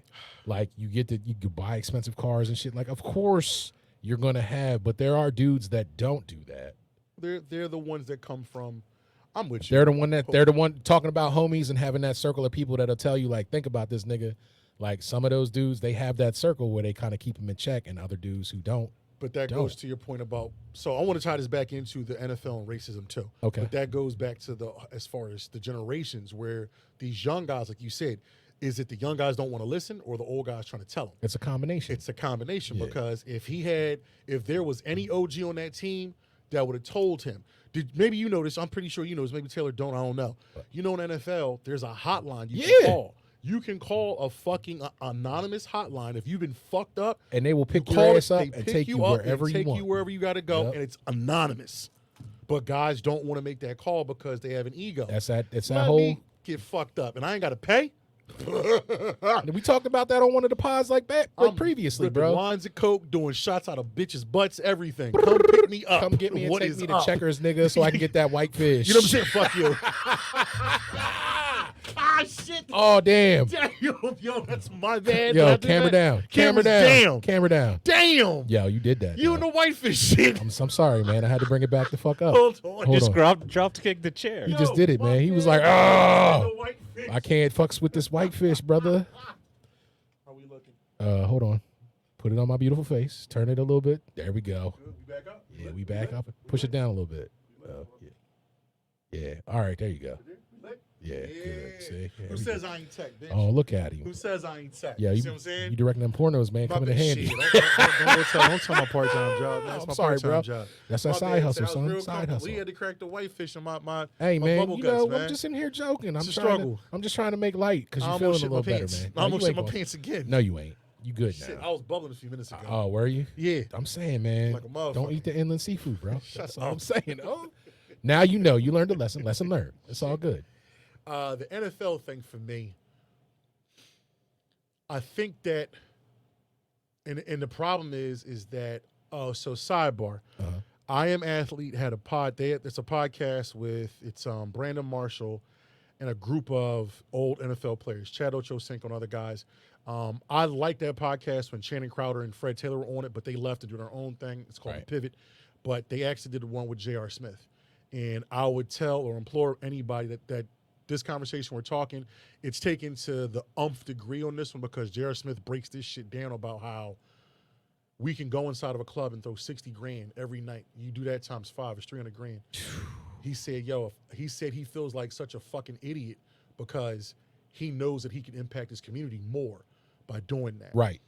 like you could buy expensive cars and shit. Like, of course you're gonna have, but there are dudes that don't do that. They're the ones that come from. I'm with you. They're the one talking about homies and having that circle of people that'll tell you, like, think about this nigga. Like, some of those dudes, they have that circle where they kind of keep them in check, and other dudes who don't. But that goes to your point about. So I want to tie this back into the NFL and racism too. Okay. But that goes back to as far as the generations where these young guys, like you said, is it the young guys don't want to listen or the old guys trying to tell them? It's a combination. It's a combination Yeah. because if there was any OG on that team that would have told him, maybe you know this, I'm pretty sure you know this, maybe Taylor don't, I don't know. You know, in NFL, there's a hotline you can call. You can call a fucking anonymous hotline if you've been fucked up. And they will pick your ass up and take you wherever you want. Take you wherever you got to go, and it's anonymous. But guys don't want to make that call because they have an ego. It's that Let whole. me get fucked up, and I ain't got to pay. We talked about that on one of the pods previously, ripping bro. lines of coke, doing shots out of bitches' butts, everything. Come pick me up. Come get me and What take is me to up? Checkers, nigga, so I can get that white fish. You know what I'm saying? Fuck you. Shit. Oh, damn. Yo, that's my bad. Yo, camera down. Camera down. Camera down. Damn. Yo, you did that. You and the whitefish shit. I'm sorry, man. I had to bring it back the fuck up. Hold on. Just dropped kick the chair. He just did it, man. He was like, oh, I can't fucks with this whitefish, brother. How we looking? Hold on. Put it on my beautiful face. Turn it a little bit. There we go. Good. We back up? Yeah, we back up. Push it down a little bit. Yeah. All right, there you go. Yeah, good. See? Yeah, Who says I ain't tech, bitch? Oh, look at him. Who says I ain't tech? Yeah, you see what I'm saying? You directing them pornos, man. Coming in handy. Don't tell my part-time job. That's I'm my sorry, part-time bro. job. That's that My side bad. hustle, I was son. real Side comfortable. hustle. We had to crack the whitefish in my Hey, man, bubble you guts, know, man. I'm just in here joking. It's a struggle. I'm just trying to make light because I you're feeling almost a shit my little better, pants. man. I almost you shit ain't my gonna- pants again. No, you ain't. You good Shit, now. I was bubbling a few minutes ago. Oh, were you? Yeah. I'm saying, man, Like a motherfucker. don't eat the inland seafood, bro. Shut That's all up. I'm saying. Oh, now you know. You learned a lesson. Lesson learned. It's all good. The NFL thing for me, I think that, and the problem is that, so sidebar, I Am Athlete had a it's a podcast with, Brandon Marshall and a group of old NFL players, Chad Ochocinco and other guys. I liked that podcast when Channing Crowder and Fred Taylor were on it, but they left to do their own thing. It's called Right. Pivot, but they actually did the one with J.R. Smith. And I would tell or implore anybody that this conversation we're talking, it's taken to the umph degree on this one because J.R. Smith breaks this shit down about how we can go inside of a club and throw 60 grand every night. You do that times 5, it's 300 grand. He said, he feels like such a fucking idiot because he knows that he can impact his community more by doing that. Right.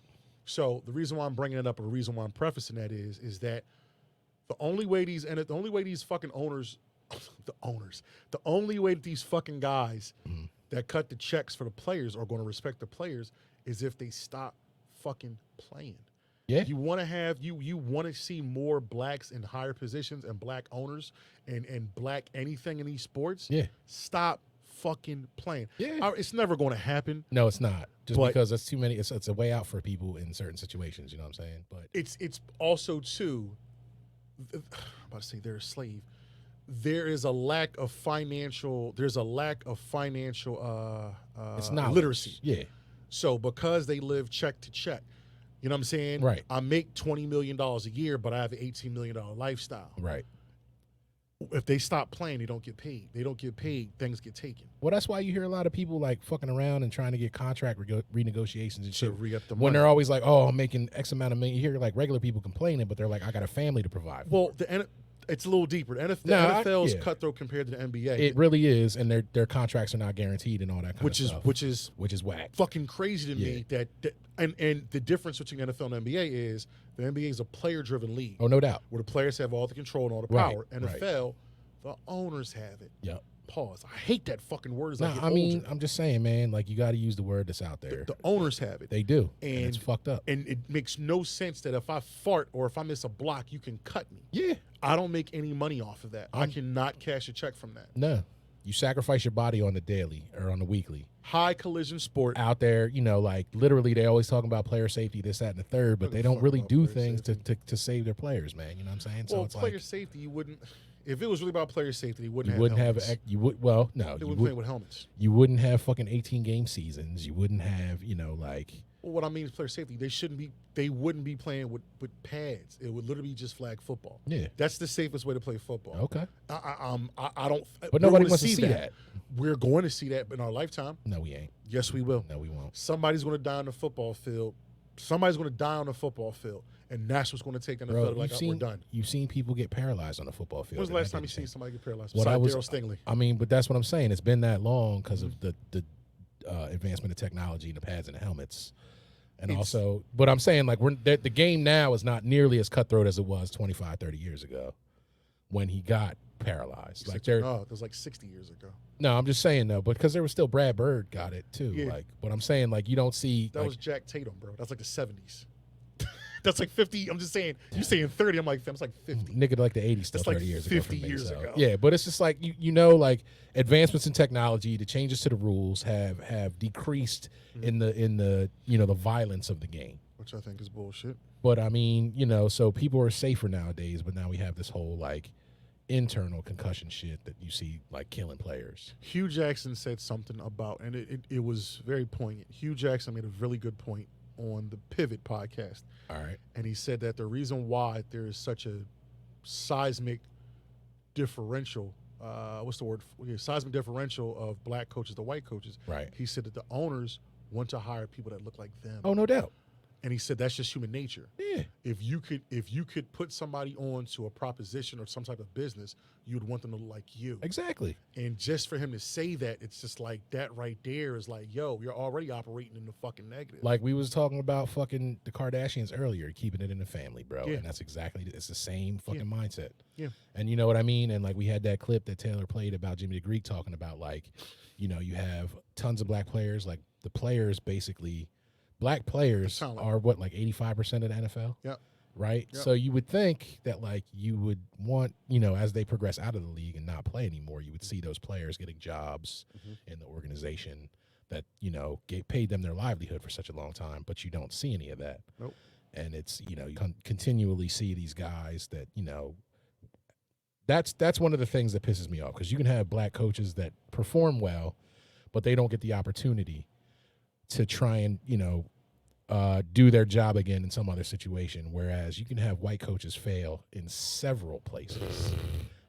So the reason why I'm bringing it up, or the reason why I'm prefacing that is that the only way these fucking owners, the only way that these fucking guys that cut the checks for the players are going to respect the players is if they stop fucking playing. Yeah. You want to have you want to see more blacks in higher positions and black owners and black anything in these sports. Yeah. Stop fucking playing. Yeah. It's never going to happen. No, it's not. Just But- because that's too many. It's a way out for people in certain situations. You know what I'm saying? But It's also too. I'm about to say they're a slave. There is a lack of financial. There's a lack of financial it's not literacy. Yeah. So because they live check to check, you know what I'm saying? Right. I make $20 million a year, but I have an $18 million lifestyle. Right. If they stop playing, they don't get paid. They don't get paid. Things get taken. Well, that's why you hear a lot of people like fucking around and trying to get contract renegotiations and To shit. re-up the When money. they're always like, "Oh, I'm making X amount of money." You hear like regular people complaining, but they're like, "I got a family to provide." Well, it's a little deeper. The NFL is cutthroat compared to the NBA. It really is, and their contracts are not guaranteed and all that kind of stuff. Which is whack. fucking crazy to me. That and the difference between NFL and NBA is the NBA is a player-driven league. Oh, no doubt. Where the players have all the control and all the Right, power. right. NFL, the owners have it. Yep. Pause. I hate that fucking word. No, I mean, I'm just saying, man. Like you got to use the word that's out there. The owners have it. They do, and And it's fucked up. And it makes no sense that if I fart or if I miss a block, you can cut me. Yeah. I don't make any money off of that. I cannot cash a check from that. No, you sacrifice your body on the daily or on the weekly. High collision sport. Out there, you know, like literally, they always talking about player safety, this, that, and the third, but they don't really do things to save their players, man. You know what I'm saying? So Well, it's player like, safety, you wouldn't. If it was really about player safety, they You wouldn't wouldn't have have helmets. you would well no They you would would play with helmets. you wouldn't have fucking 18 game seasons. You wouldn't have like Well, what I mean is player safety. They wouldn't be playing with pads. It would literally be just flag football. Yeah. That's the safest way to play football. okay. I don't. But we're nobody gonna wants to see that. We're going to see that in our lifetime. No, we ain't. Yes, we will. No, we won't. Somebody's going to die on the football field. Somebody's going to die on the football field, and that's what's going to take NFL Bro, to be like, we're done. You've seen people get paralyzed on the football field. When was the and last that time you didn't seen change. somebody get paralyzed? What Besides Daryl Stingley. I mean, but that's what I'm saying. It's been that long because of the advancement of technology and the pads and the helmets. And also, but I'm saying like the game now is not nearly as cutthroat as it was 25, 30 years ago when he got paralyzed. Like it was like 60 years ago. No, I'm just saying though, because there was still Brad Bird got it too. Yeah. Like, but I'm saying like you don't see That like, was Jack Tatum, bro. That's like the 70s. That's like 50. I'm just saying. You saying 30? I'm like, that's like 50. nigga like the 80s still That's like 30 years 50 ago. for me, years so. ago. Yeah, but it's just like like advancements in technology, the changes to the rules have decreased in the the violence of the game. Which I think is bullshit. But I mean, so people are safer nowadays, but now we have this whole like internal concussion shit that you see like killing players. Hugh Jackson said something about, and it was very poignant. Hugh Jackson made a really good point on the Pivot podcast. All right. And he said that the reason why there is such a seismic differential, seismic differential of black coaches to white coaches. Right. He said that the owners want to hire people that look like them. Oh, no doubt. And he said that's just human nature. Yeah. If you could put somebody on to a proposition or some type of business, you'd want them to look like you. Exactly. And just for him to say that, it's just like that right there is like, yo, you're already operating in the fucking negative. Like we was talking about fucking the Kardashians earlier, keeping it in the family, bro. Yeah. And that's exactly, it's the same fucking mindset. Yeah. And you know what I mean? And like we had that clip that Taylor played about Jimmy the Greek talking about like, you have tons of black players, like the players basically, black players are what, like 85% of the NFL? Yep. Right? Yep. So you would think that like you would want, as they progress out of the league and not play anymore, you would see those players getting jobs in the organization that, paid them their livelihood for such a long time, but you don't see any of that. Nope. And it's, you continually see these guys that, that's one of the things that pisses me off, because you can have black coaches that perform well, but they don't get the opportunity to try and, do their job again in some other situation, whereas you can have white coaches fail in several places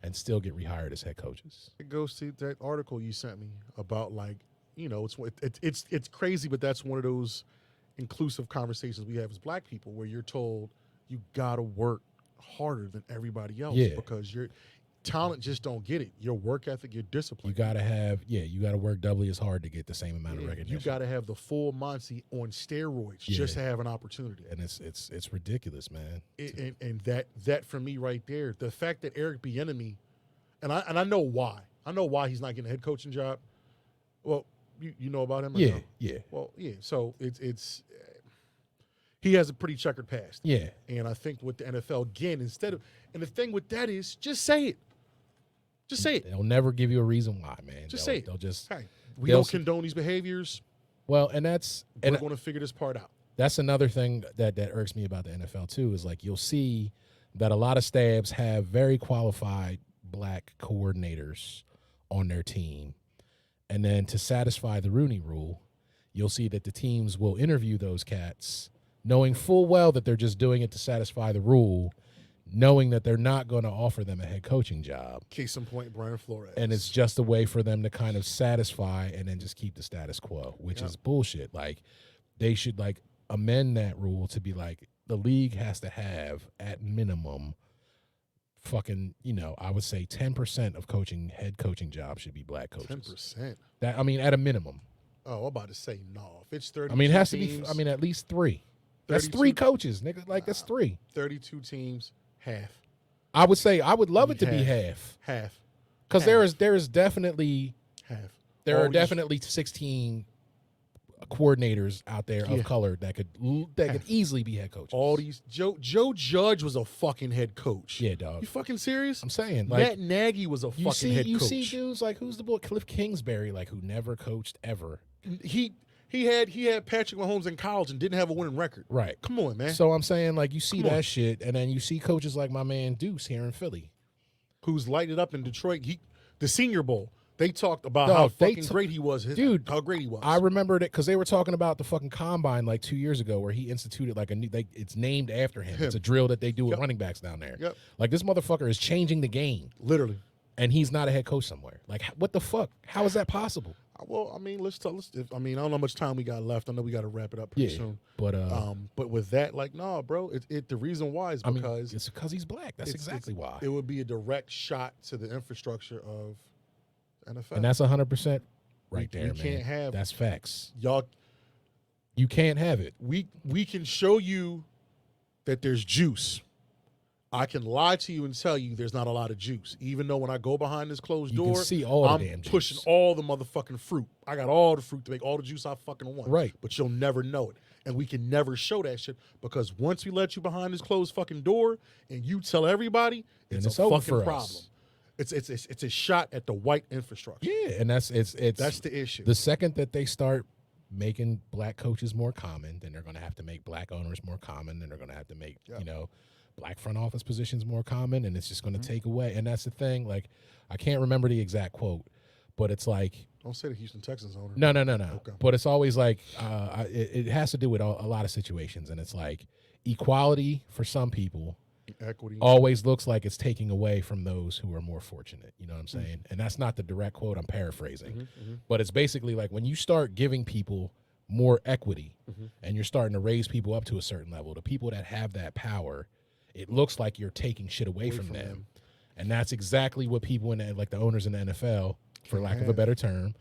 and still get rehired as head coaches. It goes to that article you sent me about like, it's crazy, but that's one of those inclusive conversations we have as black people where you're told you got to work harder than everybody else because your talent just don't get it. Your work ethic, your discipline. You gotta work doubly as hard to get the same amount of recognition. You got to have the full Monty on steroids just to have an opportunity. And it's ridiculous, man. And that for me right there, the fact that Eric Bieniemy, and I know why. I know why he's not getting a head coaching job. Well, you know about him? Or no? Yeah. Well, yeah. So it's he has a pretty checkered past. Yeah. And I think with the NFL again, and the thing with that is just say it. Just say it. They'll never give you a reason why, man. Just say it. They'll just. Hey, we don't condone these behaviors. Well, and we're going to figure this part out. That's another thing that irks me about the NFL too, is like you'll see that a lot of stabs have very qualified black coordinators on their team. And then to satisfy the Rooney Rule, you'll see that the teams will interview those cats knowing full well that they're just doing it to satisfy the rule, knowing that they're not going to offer them a head coaching job. Case in point, Brian Flores. And it's just a way for them to kind of satisfy and then just keep the status quo, which is bullshit. Like, they should, like, amend that rule to be like, the league has to have, at minimum, fucking, I would say 10% of head coaching jobs should be black coaches. 10%? At a minimum. Oh, I'm about to say no. If it's 30, it has to be, at least 3. That's 3 coaches, nigga. Like, that's 3. 32 teams, half. I would say I would love it to be half. Half. Because there is definitely half. There are definitely 16 coordinators out there of color that could easily be head coaches. All these Joe Judge was a fucking head coach. Yeah, dog. You fucking serious? I'm saying, like, Matt Nagy was a fucking head coach. You see dudes like, who's the boy, Cliff Kingsbury, like, who never coached ever. He had Patrick Mahomes in college and didn't have a winning record. Right. Come on, man. So I'm saying, like, you see that shit, and then you see coaches like my man Deuce here in Philly, who's lighted up in Detroit. The Senior Bowl. They talked about Dog, how they fucking great he was. Dude, how great he was. I remember it because they were talking about the fucking combine like 2 years ago where he instituted like a new, it's named after him. It's a drill that they do with running backs down there. Yep. Like this motherfucker is changing the game. Literally. And he's not a head coach somewhere. Like, what the fuck? How is that possible? Well, I mean, I don't know how much time we got left. I know we got to wrap it up pretty soon. But with that, like, no, bro. The reason why is because it's because he's black. That's exactly why. It would be a direct shot to the infrastructure of NFL, and that's 100% right there, man. Can't have that's facts. Y'all, you can't have it. We can show you that there's juice. I can lie to you and tell you there's not a lot of juice, even though when I go behind this closed door, can see all I'm the damn pushing juice. all the motherfucking fruit. I got all the fruit to make all the juice I fucking want. Right. But you'll never know it. And we can never show that shit because once we let you behind this closed fucking door and you tell everybody, it's a over fucking for problem. us. It's a shot at the white infrastructure. Yeah, and that's the issue. The second that they start making black coaches more common, then they're going to have to make black owners more common, then they're going to have to make black front office positions more common, and it's just going to take away. And that's the thing. Like, I can't remember the exact quote, but it's like, don't say the Houston Texans owner. No. Okay. But it's always like it has to do with a lot of situations, and it's like equality for some people. Equity always looks like it's taking away from those who are more fortunate. You know what I'm saying? And that's not the direct quote. I'm paraphrasing. But it's basically like when you start giving people more equity and you're starting to raise people up to a certain level, the people that have that power, it looks like you're taking shit away from them. And that's exactly what people in like the owners in the NFL, for lack of a better term,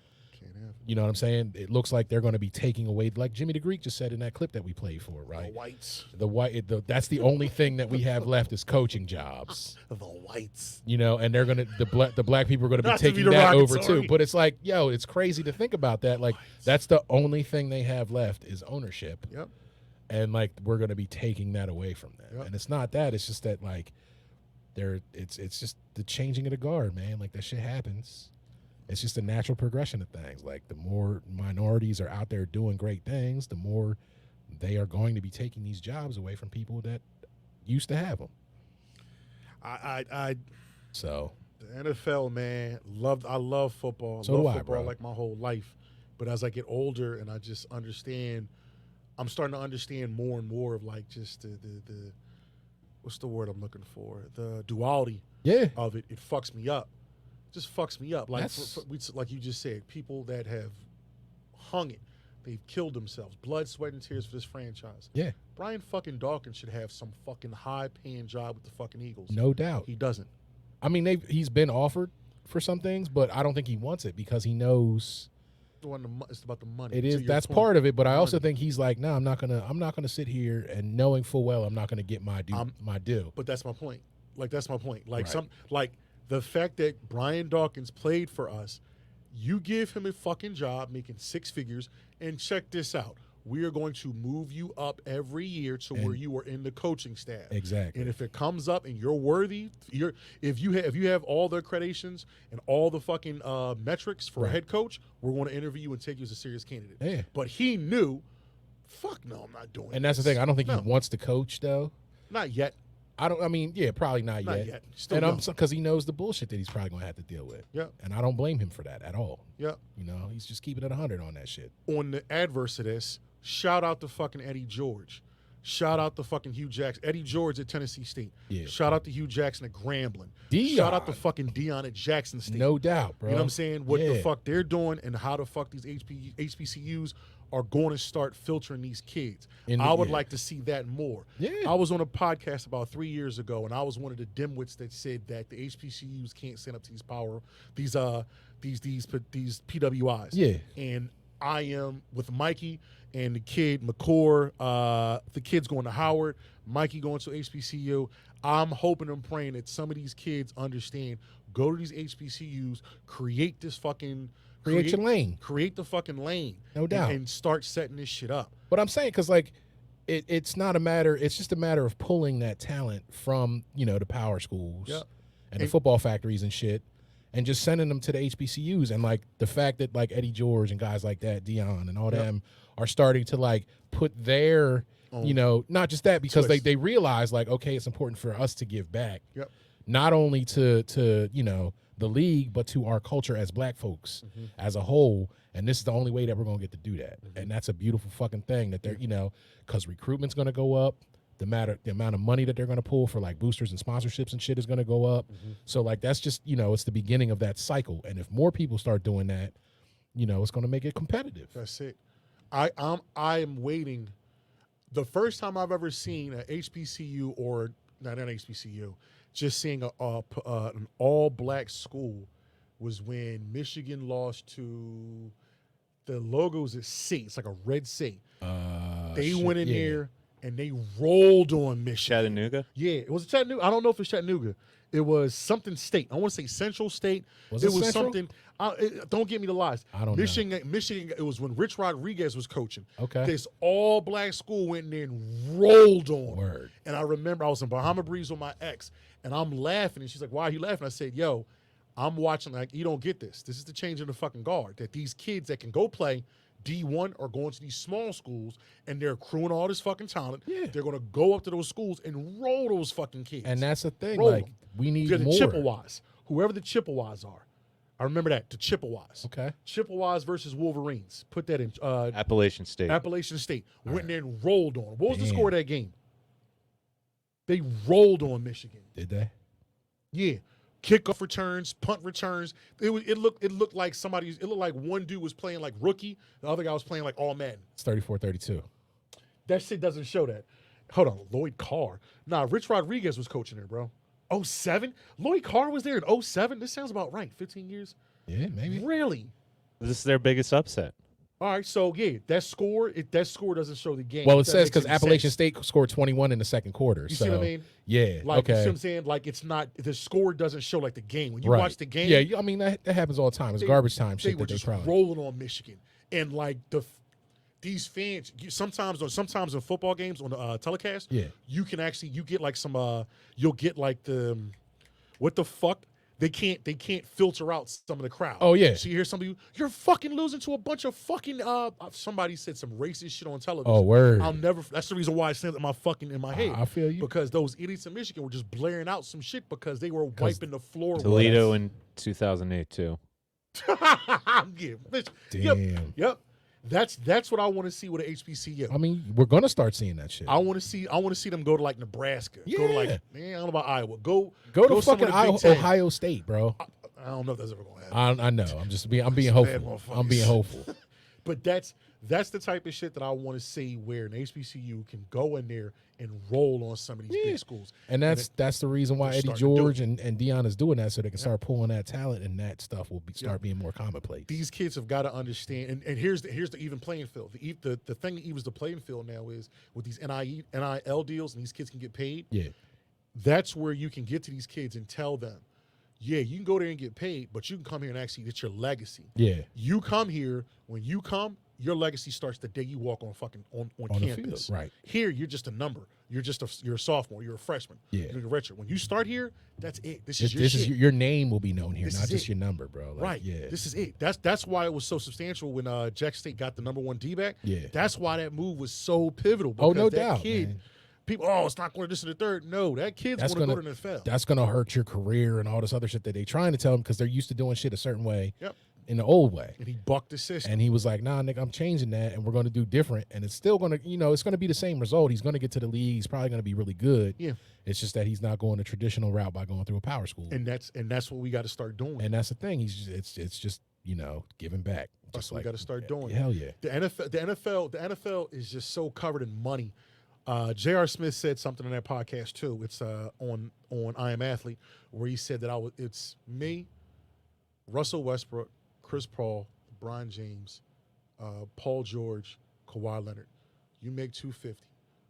you know what I'm saying? It looks like they're going to be taking away, like Jimmy the Greek just said in that clip that we played for, right? The whites. That's the only thing that we have left is coaching jobs. The whites. You know, and they're going to, the black people are going to be Not to taking be that over derogatory. too. But it's like, yo, it's crazy to think about that. Like, that's the only thing they have left is ownership. Yep. And like, we're going to be taking that away from them. Yep. And it's not that. It's just that, like, it's just the changing of the guard, man. Like, that shit happens. It's just a natural progression of things. Like, the more minorities are out there doing great things, the more they are going to be taking these jobs away from people that used to have them. So the NFL, man, I love football. So love do I, football bro. like my whole life. But as I get older and I just understand, I'm starting to understand more and more of like just the what's the word I'm looking for? The duality of it. It fucks me up. Just fucks me up. Like like you just said, people that have hung it, they've killed themselves, blood, sweat, and tears for this franchise. Yeah. Brian fucking Dawkins should have some fucking high-paying job with the fucking Eagles. No doubt. He doesn't. I mean, he's been offered for some things, but I don't think he wants it because he knows it's about the money. it is. That's part of it. But I also think he's like, no, I'm not gonna sit here and knowing full well I'm not gonna get my due. But that's my point. Like that's my point. Like Right. The fact that Brian Dawkins played for us, you give him a fucking job making six figures, and check this out. We are going to move you up every year to where you are in the coaching staff. Exactly. And if it comes up and you're worthy, if you have all the accreditations and all the fucking metrics for a head coach, we're going to interview you and take you as a serious candidate. Yeah. But he knew, fuck no, I'm not doing And that's the thing. I don't think he wants to coach though. Not yet. Probably not Not yet. yet. Still And young. because he knows the bullshit that he's probably going to have to deal with. Yeah. And I don't blame him for that at all. Yeah. You know, he's just keeping it 100 on that shit. On the adverse of this, shout out to fucking Eddie George. Shout out to fucking Hugh Jackson. Eddie George at Tennessee State. Yeah. Shout out to Hugh Jackson at Grambling. Deion. Shout out to fucking Deion at Jackson State. No doubt, bro. You know what I'm saying? What the Yeah. fuck they're doing and how the fuck these HBCUs are going to start filtering these kids. I would like to see that more. Yeah. I was on a podcast about 3 years ago, and I was one of the dimwits that said that the HBCUs can't stand up to these PWIs. Yeah. And I am with Mikey and the kid McCord, the kid's going to Howard, Mikey going to HBCU. I'm hoping and praying that some of these kids understand, go to these HBCUs, create this fucking Create your lane. Create the fucking lane. No doubt. And start setting this shit up. But I'm saying, because like, it's not a matter. It's just a matter of pulling that talent from the power schools and the football factories and shit, and just sending them to the HBCUs. And like the fact that like Eddie George and guys like that, Deion and all them, are starting to like put their, not just that, because they realize like, okay, it's important for us to give back. Yep. not only to the league, but to our culture as black folks as a whole. And this is the only way that we're going to get to do that. And that's a beautiful fucking thing that they're, because recruitment's going to go up. The amount of money that they're going to pull for like boosters and sponsorships and shit is going to go up. So like, that's just, it's the beginning of that cycle. And if more people start doing that, it's going to make it competitive. That's it. I am waiting. The first time I've ever seen a HBCU or not an HBCU, just seeing an all-black school was when Michigan lost to the logos at C. It's like a red C. They went in there and they rolled on Michigan. Chattanooga? Yeah, it was Chattanooga. I don't know if it's Chattanooga. It was something state. I want to say Central State. Was it was Central? something. Don't get me the lies. I don't know. Michigan. It was when Rich Rodriguez was coaching. Okay. This all-black school went in there and rolled on. Word. And I remember I was in Bahama Breeze with my ex, and I'm laughing, and she's like, "Why are you laughing?" I said, "Yo, I'm watching. Like, you don't get this. This is the change in the fucking guard. That these kids that can go play D1 are going to these small schools, and they're accruing all this fucking talent. Yeah. They're going to go up to those schools and roll those fucking kids. And that's the thing. Roll like, them. we need They're the more. Chippewas, whoever the Chippewas are. I remember that, the Chippewas. Okay. Chippewas versus Wolverines. Put that in. Appalachian State. Appalachian State. Went in there and rolled on them. What was the Damn. score of that game? They rolled on Michigan. Did they? Yeah. Kickoff returns, punt returns. It looked like it looked like one dude was playing like rookie, the other guy was playing like all Madden. It's 34-32. That shit doesn't show that. Hold on, Lloyd Carr. Nah, Rich Rodriguez was coaching there, bro. 07? Lloyd Carr was there in 07? This sounds about right. 15 years? Yeah, maybe. Really? This is their biggest upset. All right, so yeah, that score doesn't show the game. Well, it That says makes because any Appalachian sense. State scored 21 in the second quarter. You so, see what I mean? Yeah. Like, you see okay. what I'm saying? Like, it's not, the score doesn't show like the game. When you Right. watch the game, Yeah, I mean, that happens all the time. It's garbage time they shit were that they just probably. rolling on Michigan. And like these fans, sometimes in football games on the telecast, Yeah. you can actually, you get like some, you'll get like the, what the fuck? They can't filter out some of the crowd. Oh, yeah. So you hear somebody, you're fucking losing to a bunch of fucking, somebody said some racist shit on television. Oh, word. That's the reason why I said it in my head. I feel you. Because those idiots in Michigan were just blaring out some shit because they were wiping the floor. with Toledo us. in 2008 too. Yeah, bitch. Damn. Yep. That's what I want to see with a HBCU. I mean, we're going to start seeing that shit. I want to see them go to like Nebraska. Go to like, Yeah. man, I don't know about Iowa. Go Go to some of fucking the Big Ten. Ohio State, bro. I don't know if that's ever going to happen. I know. I'm being Bad hopeful. I'm being motherfuckers. hopeful. But that's the type of shit that I want to see where an HBCU can go in there and roll on some of these big schools. And that's the reason why they're Eddie starting to do George and Dion is doing that, so they can start pulling that talent, and that stuff will start being more commonplace. These kids have got to understand, and here's the even playing field. The thing that evens the playing field now is with these NIL deals, and these kids can get paid. Yeah. That's where you can get to these kids and tell them, yeah, you can go there and get paid, but you can come here and actually get your legacy. Yeah. You come here, when you come, your legacy starts the day you walk on On the campus. field, right. Here, you're just a number. You're a sophomore. You're a freshman. Yeah. You're a redshirt. When you start here, that's it. This This is your is shit. your name will be known here, This not is just it. your number, bro. Like, Right. Yeah. This is it. That's why it was so substantial when Jack State got the number 1 D-back. Yeah. That's why that move was so pivotal. Oh, Because no that doubt, kid, man. people, it's not going to this and the third. No, that kid's That's going to gonna go to the NFL. That's gonna hurt your career and all this other shit that they trying to tell him because they're used to doing shit a certain way. Yep. In the old way. And he bucked the system. And he was like, nah, nigga, I'm changing that, and we're going to do different. And it's still going to, it's going to be the same result. He's going to get to the league. He's probably going to be really good. Yeah. It's just that he's not going the traditional route by going through a power school. And that's what we got to start doing. And that's the thing. It's just, giving back. That's Just what we got to start doing. Hell yeah. The NFL is just so covered in money. J.R. Smith said something in that podcast too. It's on I Am Athlete, where he said that it's me, Russell Westbrook, Chris Paul, LeBron James, Paul George, Kawhi Leonard. You make 250.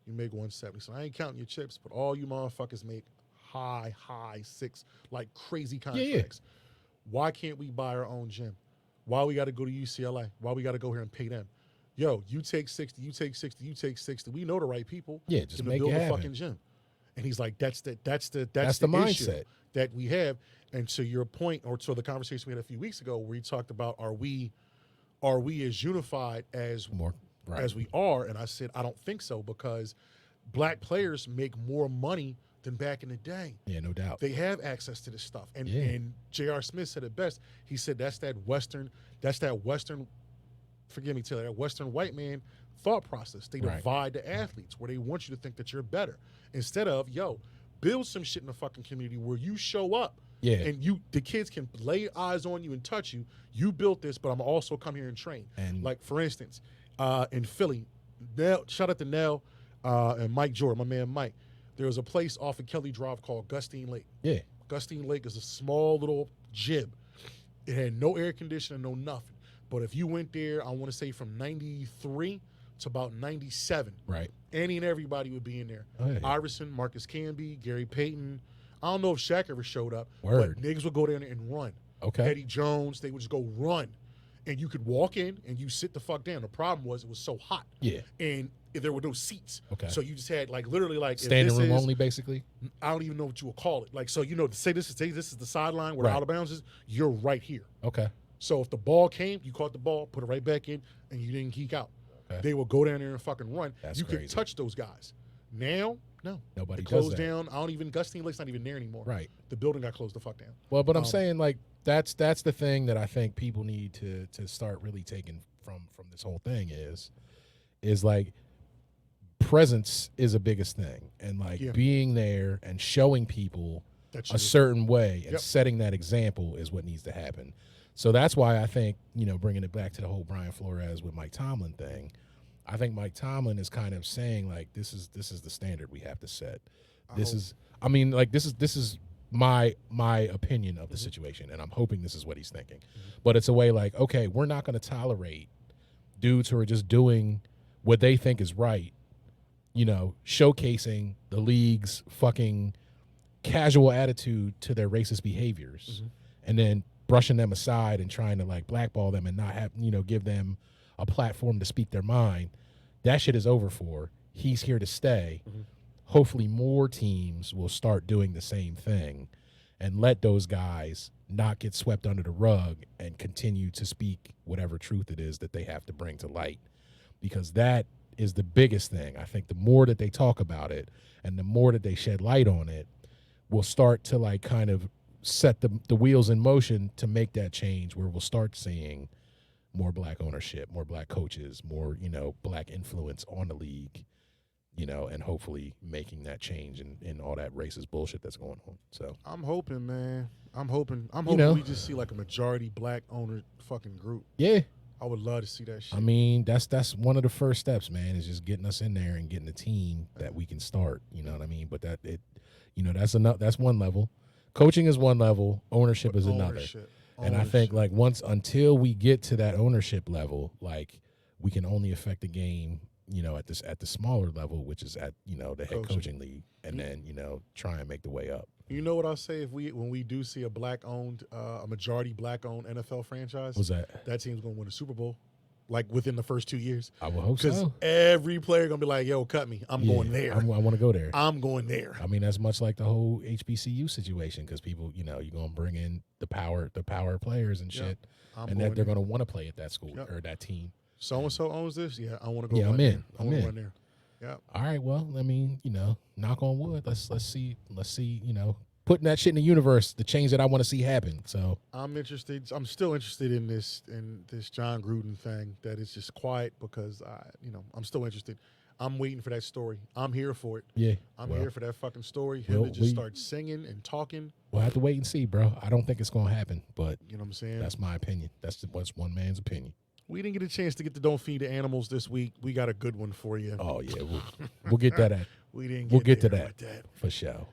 You make 170. So I ain't counting your chips, but all you motherfuckers make high six, like crazy contracts. Why can't we buy our own gym? Why we got to go to UCLA? Why we got to go here and pay them? Yo, you take 60, you take 60, you take 60. We know the right people. Yeah, just to make build it a happen. fucking gym. And he's like, that's the issue mindset that we have. And to your point, or to the conversation we had a few weeks ago, where you talked about are we as unified as Right. as we are? And I said I don't think so, because black players make more money than back in the day. Yeah, no doubt. They have access to this stuff. And Yeah. and J.R. Smith said it best. He said that's that Western, forgive me, Taylor, that Western white man thought process. They Right. divide the athletes where they want you to think that you're better. Instead of, build some shit in the fucking community where you show up. Yeah. And the kids can lay eyes on you and touch you. You built this, but I'm also come here and train. And- like, for instance, in Philly, shout out to Nell and Mike Jordan, my man Mike. There was a place off of Kelly Drive called Gustine Lake. Yeah. Gustine Lake is a small little gym. It had no air conditioning, no nothing. But if you went there, I want to say from 93 to about 97, Right. Annie and everybody would be in there. Oh, yeah. Iverson, Marcus Camby, Gary Payton. I don't know if Shaq ever showed up. Word. But niggas would go there and run. Okay. Eddie Jones, they would just go run. And you could walk in and you sit the fuck down. The problem was it was so hot. Yeah. And there were no seats. Okay. So you just had literally if Standing this room is- only, basically. I don't even know what you would call it. Say this is the sideline where the Right. out of bounds is, you're right here. Okay. So if the ball came, you caught the ball, put it right back in, and you didn't geek out. Okay. They would go down there and fucking run. That's you crazy. could touch those guys. Now, no. Nobody It does closed that. down. Gustine Lake's not even there anymore. Right. The building got closed the fuck down. Well, but I'm saying that's the thing that I think people need to start really taking from this whole thing is like presence is the biggest thing, and being there and showing people That a certain way and Yep. setting that example is what needs to happen. So that's why I think, bringing it back to the whole Brian Flores with Mike Tomlin thing, I think Mike Tomlin is kind of saying this is the standard we have to set. This is my opinion of the situation, and I'm hoping this is what he's thinking. But it's a way okay, we're not going to tolerate dudes who are just doing what they think is right, showcasing the league's fucking casual attitude to their racist behaviors, and then brushing them aside and trying to blackball them and not have give them a platform to speak their mind. That shit is over for. He's here to stay. Hopefully more teams will start doing the same thing and let those guys not get swept under the rug and continue to speak whatever truth it is that they have to bring to light, because that is the biggest thing. I think the more that they talk about it and the more that they shed light on it will start to kind of set the wheels in motion to make that change, where we'll start seeing more black ownership, more black coaches, more, black influence on the league, and hopefully making that change in all that racist bullshit that's going on. So I'm hoping, man. I'm hoping we just see a majority black owner fucking group. yeah, I would love to see that shit. I mean, that's one of the first steps, man, is just getting us in there and getting a team that we can start. You know what I mean? But that's one level. Coaching is one level. Ownership is another. And I think until we get to that ownership level, we can only affect the game, at the smaller level, which is at the head coaching league, and then try and make the way up. You know what I'll say when we do see a majority black owned NFL franchise? What's that? That team's gonna win a Super Bowl, within the first 2 years. I will hope Because so. every player gonna be like, "Yo, cut me. I'm going there. I want to go there. I'm going there." I mean, that's much like the whole HBCU situation, because people, you're going to bring in the power players and shit, and that they're going to want to play at that school or that team. So and so owns this. Yeah, I want to go. Yeah, run I'm there. in. I I'm want to in. run there. Yeah. All right, well, I mean, knock on wood. Let's see, putting that shit in the universe, the change that I want to see happen. So I'm interested. I'm still interested in this John Gruden thing. That is just quiet because I'm still interested. I'm waiting for that story. I'm here for it. yeah, I'm well, here for that fucking story. Him to just start singing and talking. We'll have to wait and see, bro. I don't think it's going to happen, but You know what I'm saying? that's my opinion. That's one man's opinion. We didn't get a chance to get the Don't Feed the Animals this week. We got a good one for you. Oh yeah, we'll get that at. We didn't. We'll get to there that. with that. For sure.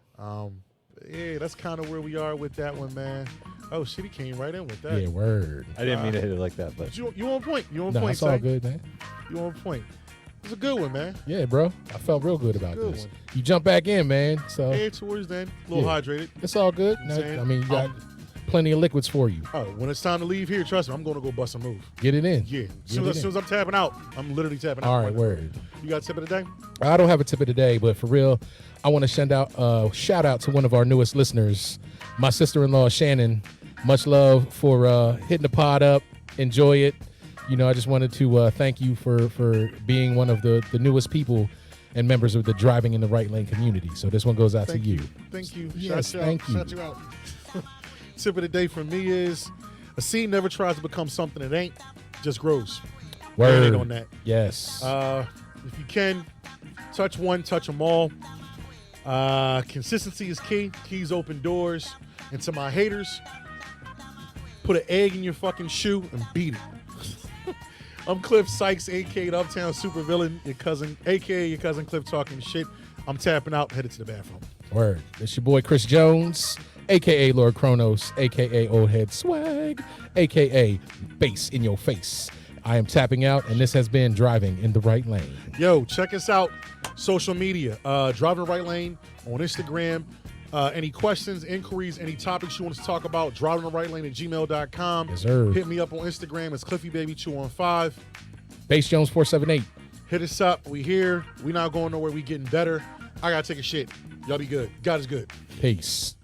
Yeah, that's kind of where we are with that one, man. Oh shit, he came right in with that. Yeah, word. I didn't mean to hit it like that, but But you on point. You on No, point. it's all Tank. good, man. You on point. It's a good one, man. Yeah, bro. I felt real good about Good this. one. You jump back in, man. So Hey, towards then, a little Yeah. hydrated. it's all good. You know what I'm saying? I mean, you got plenty of liquids for you. Oh, when it's time to leave here, trust me, I'm going to go bust a move. Get it in. Yeah. Get As it soon in. as I'm tapping out, I'm literally tapping out. All right, word. You got a tip of the day? I don't have a tip of the day, but for real, I want to send out shout out to one of our newest listeners, my sister-in-law Shannon. Much love for hitting the pod up. Enjoy it. I just wanted to thank you for being one of the newest people and members of the Driving in the Right Lane community. So this one goes out Thank to you. Thank you. Yes, Shout thank you. Shout you out. Tip of the day for me is a seed never tries to become something it ain't, just grows. Word Marinate on that. Yes. If you can, touch one, touch them all. Consistency is key. Keys open doors. And to my haters, put an egg in your fucking shoe and beat it. I'm Cliff Sykes, a.k.a. the Uptown Supervillain, a.k.a. your cousin Cliff talking shit. I'm tapping out, headed to the bathroom. Word. It's your boy Chris Jones, a.k.a. Lord Kronos, a.k.a. Old Head Swag, a.k.a. Bass in Your Face. I am tapping out, and this has been Driving in the Right Lane. Yo, check us out. Social media. Driving the Right Lane on Instagram. Any questions, inquiries, any topics you want us to talk about, drivingtherightLane@gmail.com. Yes, sir. Hit me up on Instagram. It's CliffyBaby215. Bass Jones 478. Hit us up. We here. We not going nowhere. We getting better. I got to take a shit. Y'all be good. God is good. Peace.